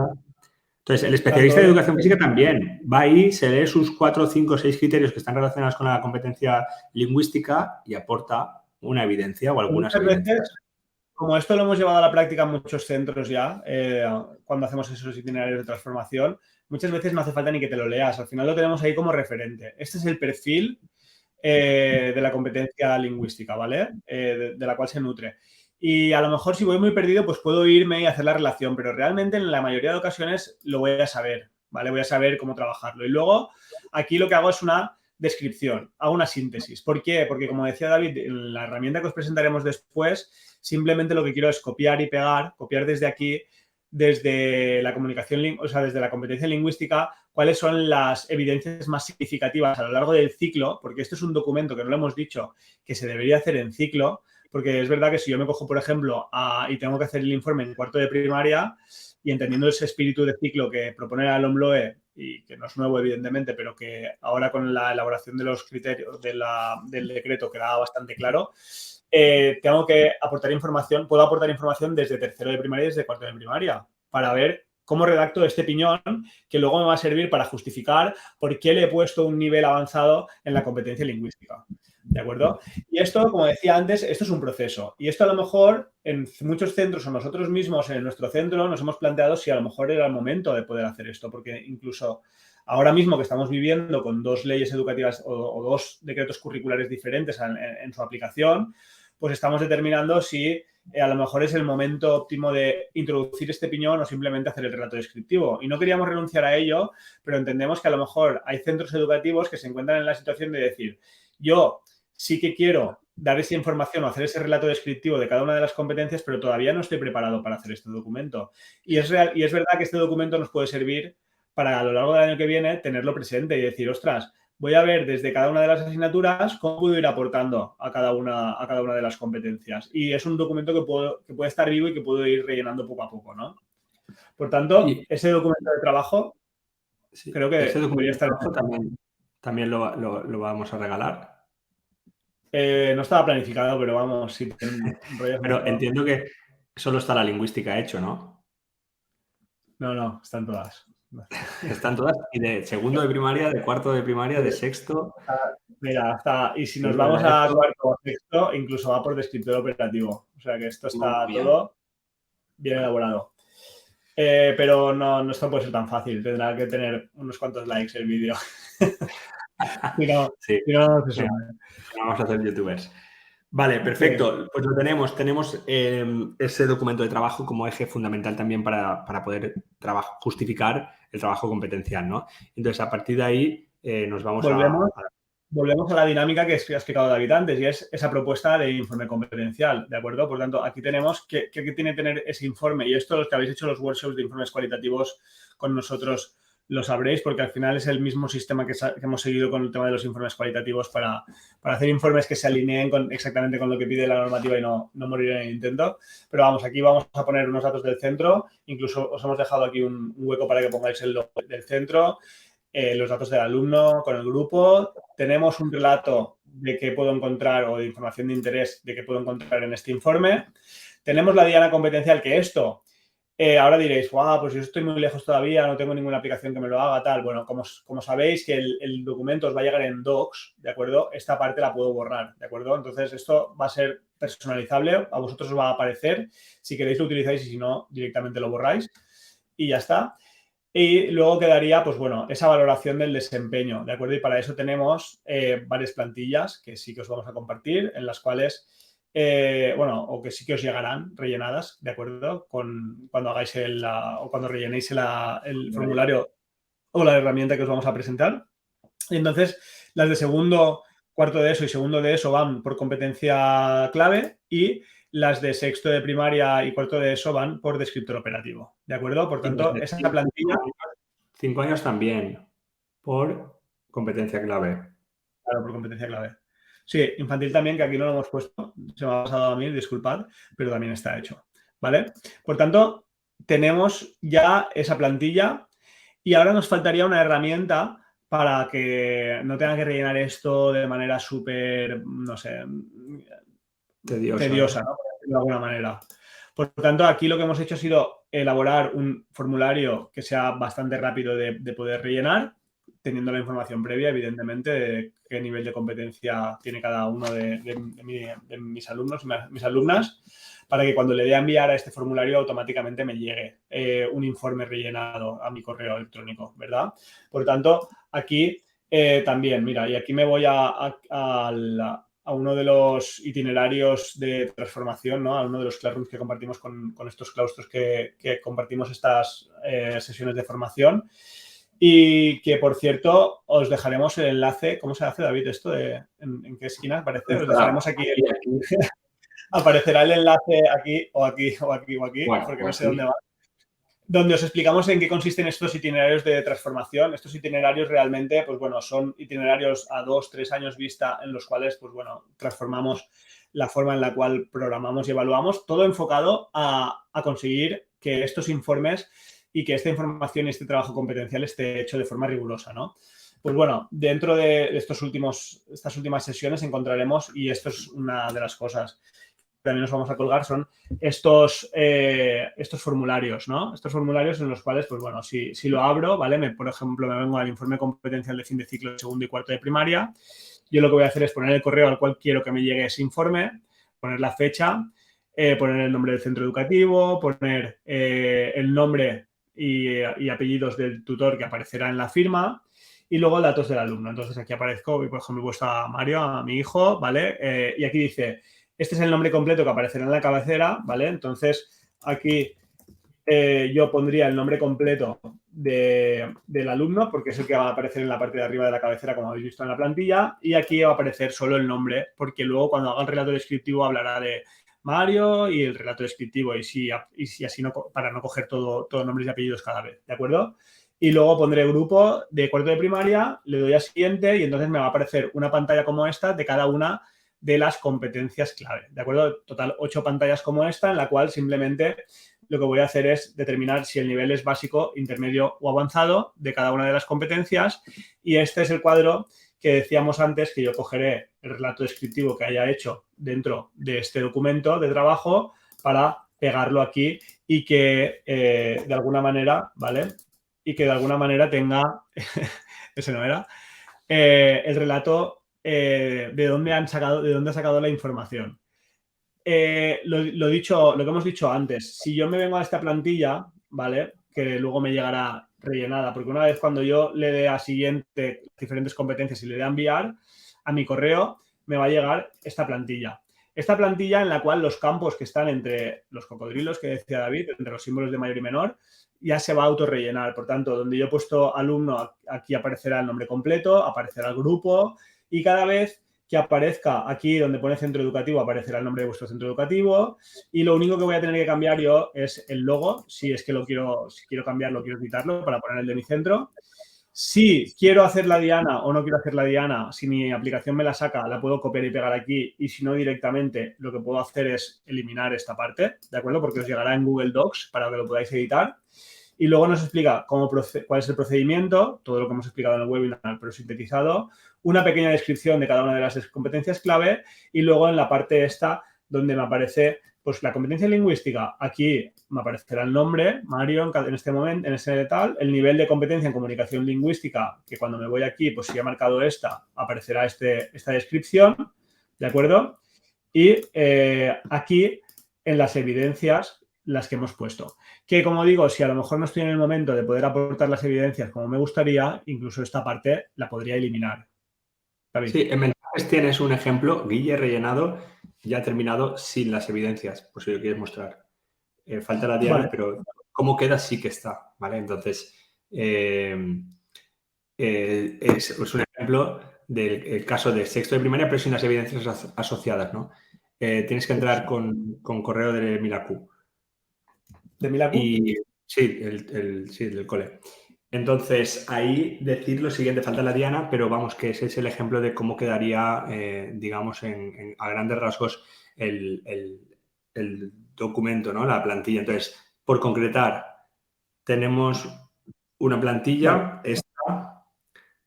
Entonces, el tanto especialista de en... educación física también va ahí, se lee sus 4, 5, 6 criterios que están relacionados con la competencia lingüística y aporta una evidencia o algunas Muchas veces, evidencias. como esto lo hemos llevado a la práctica en muchos centros ya, cuando hacemos esos itinerarios de transformación, muchas veces no hace falta ni que te lo leas. Al final lo tenemos ahí como referente. Este es el perfil de la competencia lingüística, ¿vale? De la cual se nutre. Y a lo mejor si voy muy perdido, pues puedo irme y hacer la relación, pero realmente en la mayoría de ocasiones lo voy a saber, ¿vale? Voy a saber cómo trabajarlo. Y luego aquí lo que hago es una descripción, hago una síntesis. ¿Por qué? Porque como decía David, en la herramienta que os presentaremos después, simplemente lo que quiero es copiar y pegar, copiar desde aquí, desde la comunicación, o sea, desde la competencia lingüística, cuáles son las evidencias más significativas a lo largo del ciclo, porque esto es un documento que no lo hemos dicho, que se debería hacer en ciclo, porque es verdad que si yo me cojo, por ejemplo, y tengo que hacer el informe en cuarto de primaria y entendiendo ese espíritu de ciclo que propone la LOMLOE y que no es nuevo, evidentemente, pero que ahora con la elaboración de los criterios del decreto queda bastante claro, tengo que aportar información, puedo aportar información desde tercero de primaria y desde cuarto de primaria para ver cómo redacto este piñón que luego me va a servir para justificar por qué le he puesto un nivel avanzado en la competencia lingüística. ¿De acuerdo? Y esto, como decía antes, esto es un proceso. Y esto a lo mejor en muchos centros o nosotros mismos en nuestro centro nos hemos planteado si a lo mejor era el momento de poder hacer esto, porque incluso ahora mismo que estamos viviendo con dos leyes educativas o dos decretos curriculares diferentes en su aplicación, pues estamos determinando si a lo mejor es el momento óptimo de introducir este piñón o simplemente hacer el relato descriptivo. Y no queríamos renunciar a ello, pero entendemos que a lo mejor hay centros educativos que se encuentran en la situación de decir, yo sí que quiero dar esa información o hacer ese relato descriptivo de cada una de las competencias, pero todavía no estoy preparado para hacer este documento. Y es verdad que este documento nos puede servir para a lo largo del año que viene tenerlo presente y decir, ostras, voy a ver desde cada una de las asignaturas cómo puedo ir aportando a cada una de las competencias. Y es un documento que puede estar vivo y que puedo ir rellenando poco a poco, ¿no? Por tanto, Y ese documento de trabajo sí, creo ese que debería documento de estar... trabajo también también lo vamos a regalar. No estaba planificado, pero vamos, si te enrollas Pero mucho. entiendo que solo está la lingüística hecho, ¿no? No, están todas. Están todas, y de segundo de primaria, de cuarto de primaria, de sexto, Mira, y si nos segundo de vamos la a ESO. cuarto o sexto, incluso va por descriptor operativo. O sea que esto Madre está mía. todo bien elaborado. Pero no, esto puede ser tan fácil. Tendrá que tener unos cuantos likes el vídeo. Sí, Si no se venga, sube. vamos a hacer youtubers. Vale, Sí. perfecto. Pues lo tenemos. Tenemos ese documento de trabajo como eje fundamental también para poder justificar el trabajo competencial, ¿no? Entonces, a partir de ahí nos vamos Volvemos a la dinámica que has explicado David antes, y es esa propuesta de informe competencial, ¿de acuerdo? Por tanto, aquí tenemos que tiene que tener ese informe, y esto los que habéis hecho los workshops de informes cualitativos con nosotros lo sabréis, porque al final es el mismo sistema que hemos seguido con el tema de los informes cualitativos para hacer informes que se alineen exactamente con lo que pide la normativa y no morir en el intento. Pero vamos, aquí vamos a poner unos datos del centro, incluso os hemos dejado aquí un hueco para que pongáis el logo del centro, los datos del alumno con el grupo. Tenemos un relato de qué puedo encontrar o de información de interés de qué puedo encontrar en este informe. Tenemos la diana competencial, que esto, ahora diréis, wow, pues yo estoy muy lejos todavía, no tengo ninguna aplicación que me lo haga, tal. Bueno, como sabéis que el documento os va a llegar en docs, ¿de acuerdo? Esta parte la puedo borrar, ¿de acuerdo? Entonces, esto va a ser personalizable, a vosotros os va a aparecer. Si queréis lo utilizáis y si no, directamente lo borráis y ya está. Y luego quedaría, pues bueno, esa valoración del desempeño, ¿de acuerdo? Y para eso tenemos varias plantillas que sí que os vamos a compartir, en las cuales, o que sí que os llegarán rellenadas, ¿de acuerdo? Cuando hagáis o cuando rellenéis el formulario o la herramienta que os vamos a presentar. Y entonces, las de segundo, cuarto de ESO y segundo de ESO van por competencia clave, y las de sexto de primaria y cuarto de ESO van por descriptor operativo, ¿de acuerdo? Por y los tanto, de esa plantilla... 5 años también, por competencia clave. Claro, por competencia clave. Sí, infantil también, que aquí no lo hemos puesto, se me ha pasado a mí, disculpad, pero también está hecho, ¿vale? Por tanto, tenemos ya esa plantilla y ahora nos faltaría una herramienta para que no tenga que rellenar esto de manera súper, no sé, tediosa, ¿no? Por decirlo de alguna manera. Por lo tanto, aquí lo que hemos hecho ha sido elaborar un formulario que sea bastante rápido de poder rellenar, teniendo la información previa, evidentemente, de qué nivel de competencia tiene cada uno de mis alumnos y mis alumnas, para que cuando le dé a enviar a este formulario automáticamente me llegue un informe rellenado a mi correo electrónico, ¿verdad? Por tanto, aquí también, mira, y aquí me voy a uno de los itinerarios de transformación, ¿no? A uno de los classrooms que compartimos con estos claustros que compartimos estas sesiones de formación. Y que, por cierto, os dejaremos el enlace. ¿Cómo se hace, David, esto? ¿En qué esquina aparece? Os dejaremos aquí. Aparecerá el enlace aquí o aquí o aquí o aquí, porque no sé dónde va, donde os explicamos en qué consisten estos itinerarios de transformación. Estos itinerarios realmente, pues bueno, son itinerarios a 2-3 años vista, en los cuales, pues bueno, transformamos la forma en la cual programamos y evaluamos, todo enfocado a conseguir que estos informes y que esta información y este trabajo competencial esté hecho de forma rigurosa, ¿no? Pues bueno, dentro de estas últimas sesiones encontraremos, y esto es una de las cosas también nos vamos a colgar, son estos formularios, ¿no? Estos formularios en los cuales, pues bueno, si lo abro, ¿vale? Por ejemplo, me vengo al informe competencial de fin de ciclo de segundo y cuarto de primaria. Yo lo que voy a hacer es poner el correo al cual quiero que me llegue ese informe, poner la fecha, poner el nombre del centro educativo, poner el nombre y apellidos del tutor que aparecerá en la firma, y luego datos del alumno. Entonces aquí aparezco, por ejemplo, he puesto a Mario, a mi hijo, ¿vale? Y aquí dice, este es el nombre completo que aparecerá en la cabecera, ¿vale? Entonces, aquí yo pondría el nombre completo del alumno, porque es el que va a aparecer en la parte de arriba de la cabecera, como habéis visto en la plantilla, y aquí va a aparecer solo el nombre, porque luego cuando haga el relato descriptivo hablará de Mario y el relato descriptivo, y si así no, para no coger todo nombres y apellidos cada vez, ¿de acuerdo? Y luego pondré grupo de cuarto de primaria, le doy a siguiente y entonces me va a aparecer una pantalla como esta de cada una de las competencias clave, ¿de acuerdo? Total, 8 pantallas como esta, en la cual simplemente lo que voy a hacer es determinar si el nivel es básico, intermedio o avanzado de cada una de las competencias. Y este es el cuadro que decíamos antes, que yo cogeré el relato descriptivo que haya hecho dentro de este documento de trabajo para pegarlo aquí y que de alguna manera, ¿vale? Y que de alguna manera tenga, ese no era, el relato de dónde ha sacado la información. Lo que hemos dicho antes, si yo me vengo a esta plantilla, ¿vale? Que luego me llegará rellenada, porque una vez cuando yo le dé a siguiente diferentes competencias y le dé a enviar a mi correo, me va a llegar esta plantilla. Esta plantilla en la cual los campos que están entre los cocodrilos, que decía David, entre los símbolos de mayor y menor, ya se va a autorrellenar. Por tanto, donde yo he puesto alumno, aquí aparecerá el nombre completo, aparecerá el grupo y cada vez que aparezca aquí donde pone centro educativo, aparecerá el nombre de vuestro centro educativo y lo único que voy a tener que cambiar yo es el logo, si es que si quiero cambiarlo, quiero quitarlo para poner el de mi centro. Si quiero hacer la diana o no quiero hacer la diana, si mi aplicación me la saca, la puedo copiar y pegar aquí y si no directamente, lo que puedo hacer es eliminar esta parte, ¿de acuerdo? Porque os llegará en Google Docs para que lo podáis editar. Y luego nos explica cuál es el procedimiento, todo lo que hemos explicado en el webinar, pero sintetizado, una pequeña descripción de cada una de las competencias clave y luego en la parte esta donde me aparece pues la competencia lingüística. Aquí me aparecerá el nombre, Mario, en este momento, en ese tal, el nivel de competencia en comunicación lingüística, que cuando me voy aquí, pues si he marcado esta, aparecerá esta descripción, ¿de acuerdo? Y aquí en las evidencias las que hemos puesto. Que, como digo, si a lo mejor no estoy en el momento de poder aportar las evidencias como me gustaría, incluso esta parte la podría eliminar. David. Sí, en mensajes tienes un ejemplo, Guille rellenado, ya terminado sin las evidencias, por si lo quieres mostrar. Falta la diana, vale, pero cómo queda sí que está, ¿vale? Entonces, es un ejemplo del caso de sexto de primaria, pero sin las evidencias asociadas, ¿no? Tienes que entrar con correo de Milacu. ¿De Milacu? Y sí, sí, del cole. Entonces, ahí decir lo siguiente, falta la diana, pero vamos, que ese es el ejemplo de cómo quedaría, digamos, a grandes rasgos el documento, ¿no? La plantilla. Entonces, por concretar, tenemos una plantilla, esta,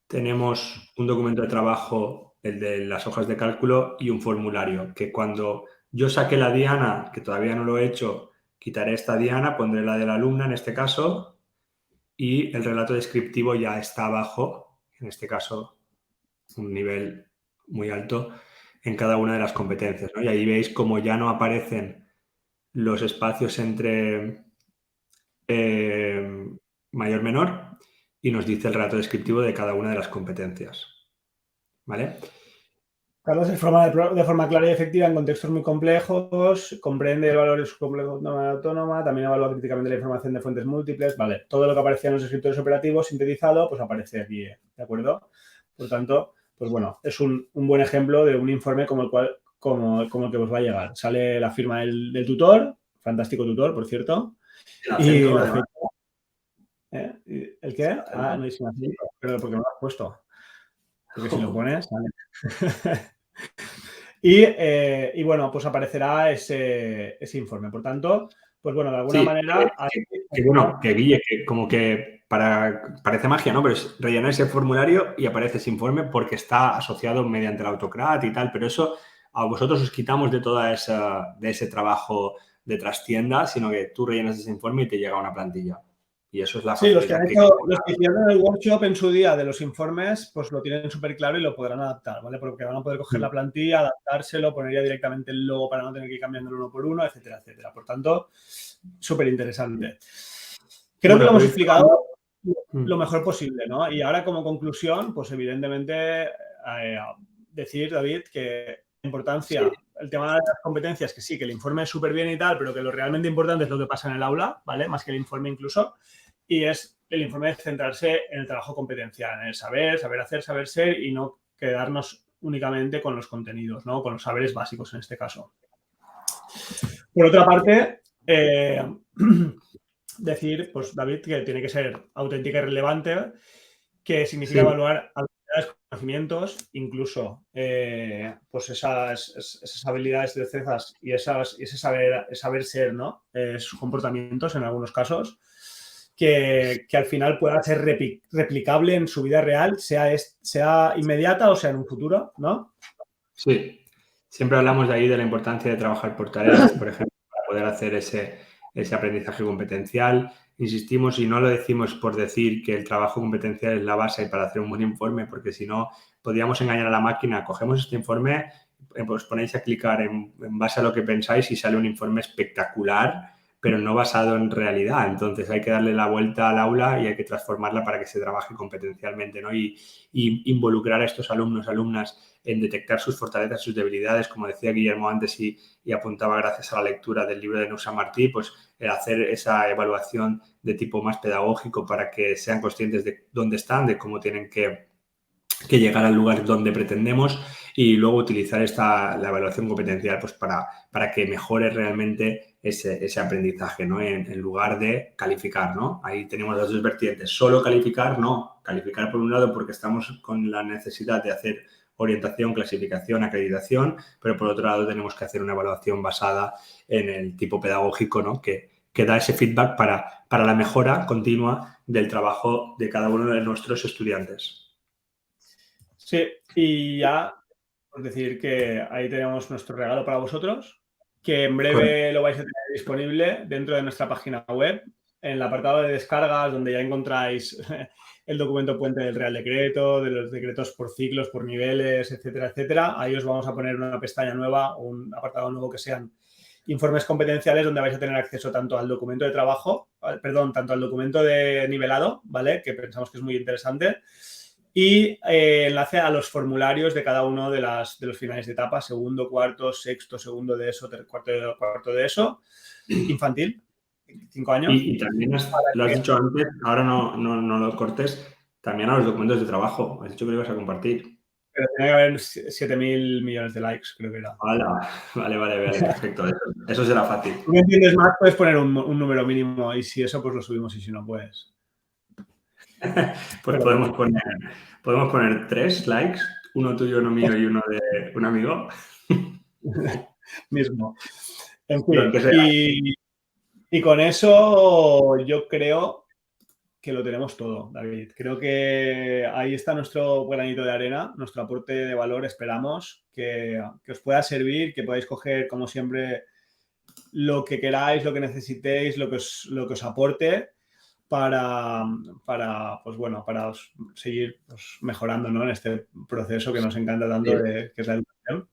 tenemos un documento de trabajo, el de las hojas de cálculo y un formulario, que cuando yo saque la diana, que todavía no lo he hecho, quitaré esta diana, pondré la de la alumna en este caso y el relato descriptivo ya está abajo, en este caso un nivel muy alto en cada una de las competencias, ¿no? Y ahí veis como ya no aparecen los espacios entre mayor-menor y nos dice el relato descriptivo de cada una de las competencias, ¿vale? Carlos, de forma clara y efectiva en contextos muy complejos, comprende el valor de su complejidad autónoma, también evalúa críticamente la información de fuentes múltiples, vale, todo lo que aparecía en los escritorios operativos sintetizado, pues aparece aquí, ¿de acuerdo? Por tanto, pues bueno, es un buen ejemplo de un informe como el que os va a llegar. Sale la firma del tutor, fantástico tutor, por cierto, y la fecha. ¿El qué? Ah, no hay sin acento, pero porque no lo has puesto. Porque si lo pones, vale. Y bueno, pues aparecerá ese informe. Por tanto, pues bueno, de alguna manera... Que Guille, que como que parece magia, ¿no? Pero es rellenar ese formulario y aparece ese informe porque está asociado mediante el AutoCAD y tal, pero eso a vosotros os quitamos de toda de ese trabajo de trastienda, sino que tú rellenas ese informe y te llega una plantilla. Y eso es la facilidad. Sí, los que hicieron el workshop en su día de los informes, pues lo tienen súper claro y lo podrán adaptar, ¿vale? Porque van a poder coger la plantilla, adaptárselo, poner ya directamente el logo para no tener que ir cambiándolo uno por uno, etcétera, etcétera. Por tanto, súper interesante. Creo que lo hemos explicado lo mejor posible, ¿no? Y ahora, como conclusión, pues evidentemente decir, David, que la importancia, el tema de las competencias, que sí, que el informe es súper bien y tal, pero que lo realmente importante es lo que pasa en el aula, ¿vale? Más que el informe incluso. Y es el informe de centrarse en el trabajo competencial, en el saber hacer, saber ser y no quedarnos únicamente con los contenidos, ¿no? Con los saberes básicos en este caso. Por otra parte, decir, pues David, que tiene que ser auténtica y relevante, que significa evaluar conocimientos, incluso pues esas habilidades, destrezas y ese saber ser, ¿no? Sus comportamientos en algunos casos, que al final pueda ser replicable en su vida real, sea inmediata o sea en un futuro, ¿no? Sí, siempre hablamos de ahí de la importancia de trabajar por tareas, por ejemplo, para poder hacer ese aprendizaje competencial. Insistimos y no lo decimos por decir que el trabajo competencial es la base para hacer un buen informe, porque si no, podríamos engañar a la máquina. Cogemos este informe, os ponéis a clicar en base a lo que pensáis y sale un informe espectacular, pero no basado en realidad. Entonces hay que darle la vuelta al aula y hay que transformarla para que se trabaje competencialmente, ¿no? Y involucrar a estos alumnas en detectar sus fortalezas, sus debilidades, como decía Guillermo antes y apuntaba gracias a la lectura del libro de Nusa Martí, pues el hacer esa evaluación de tipo más pedagógico para que sean conscientes de dónde están, de cómo tienen que llegar al lugar donde pretendemos y luego utilizar la evaluación competencial pues para que mejore realmente ese aprendizaje, ¿no? En lugar de calificar, ¿no? Ahí tenemos las dos vertientes. Solo calificar, no. Calificar por un lado porque estamos con la necesidad de hacer orientación, clasificación, acreditación, pero por otro lado tenemos que hacer una evaluación basada en el tipo pedagógico, ¿no? Que da ese feedback para la mejora continua del trabajo de cada uno de nuestros estudiantes. Sí, y ya, por decir que ahí tenemos nuestro regalo para vosotros, que en breve lo vais a tener disponible dentro de nuestra página web, en el apartado de descargas, donde ya encontráis el documento puente del Real Decreto, de los decretos por ciclos, por niveles, etcétera, etcétera. Ahí os vamos a poner una pestaña nueva, un apartado nuevo que sean informes competenciales, donde vais a tener acceso tanto al documento de trabajo, tanto al documento de nivelado, ¿vale? Que pensamos que es muy interesante, y enlace a los formularios de cada uno de los finales de etapa, segundo, cuarto, sexto, segundo de eso, cuarto de eso, infantil, 5 años. Y también lo has dicho antes, ahora no lo cortes, también a los documentos de trabajo. Has dicho que lo ibas a compartir. Pero tiene que haber 7.000 millones de likes, creo que era. Vale, perfecto. Eso será fácil. Si no entiendes más, puedes poner un número mínimo y si eso, pues lo subimos y si no, pues... Pues podemos poner 3 likes, uno tuyo, uno mío y uno de un amigo. Mismo. En fin, y con eso yo creo que lo tenemos todo, David. Creo que ahí está nuestro granito de arena, nuestro aporte de valor. Esperamos que os pueda servir, que podáis coger, como siempre, lo que queráis, lo que necesitéis, lo que os aporte para seguir mejorando, ¿no? En este proceso que nos encanta tanto, que es la educación.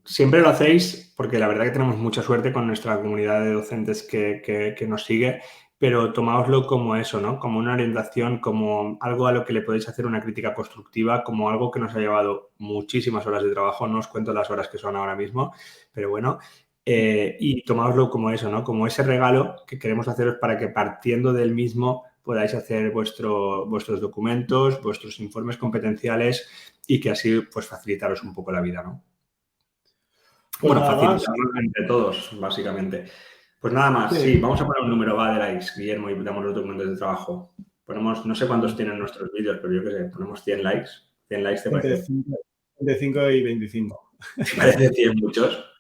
Siempre lo hacéis porque la verdad que tenemos mucha suerte con nuestra comunidad de docentes que nos sigue, pero tomáoslo como eso, ¿no? Como una orientación, como algo a lo que le podéis hacer una crítica constructiva, como algo que nos ha llevado muchísimas horas de trabajo. No os cuento las horas que son ahora mismo, pero bueno. Y tomáoslo como eso, ¿no? Como ese regalo que queremos haceros para que partiendo del mismo podáis hacer vuestros documentos, vuestros informes competenciales y que así pues facilitaros un poco la vida, ¿no? Pues bueno, facilitarnos entre todos, básicamente. Pues nada más, sí, vamos a poner un número de likes, Guillermo, y damos los documentos de trabajo. Ponemos, no sé cuántos tienen nuestros vídeos, pero yo qué sé, ponemos 100 likes. 100 likes te parece. Entre 5 y 25. ¿Te parece 100 muchos?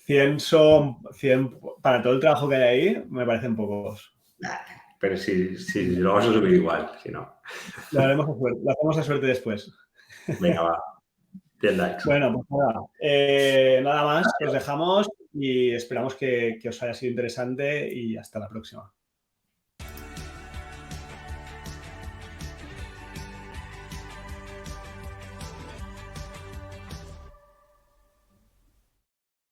100 son 100 para todo el trabajo que hay ahí, me parecen pocos. Pero sí, lo vamos a subir igual, si no. Lo hacemos a suerte después. Venga, va. 100 likes. Bueno, pues nada más, os dejamos y esperamos que os haya sido interesante y hasta la próxima.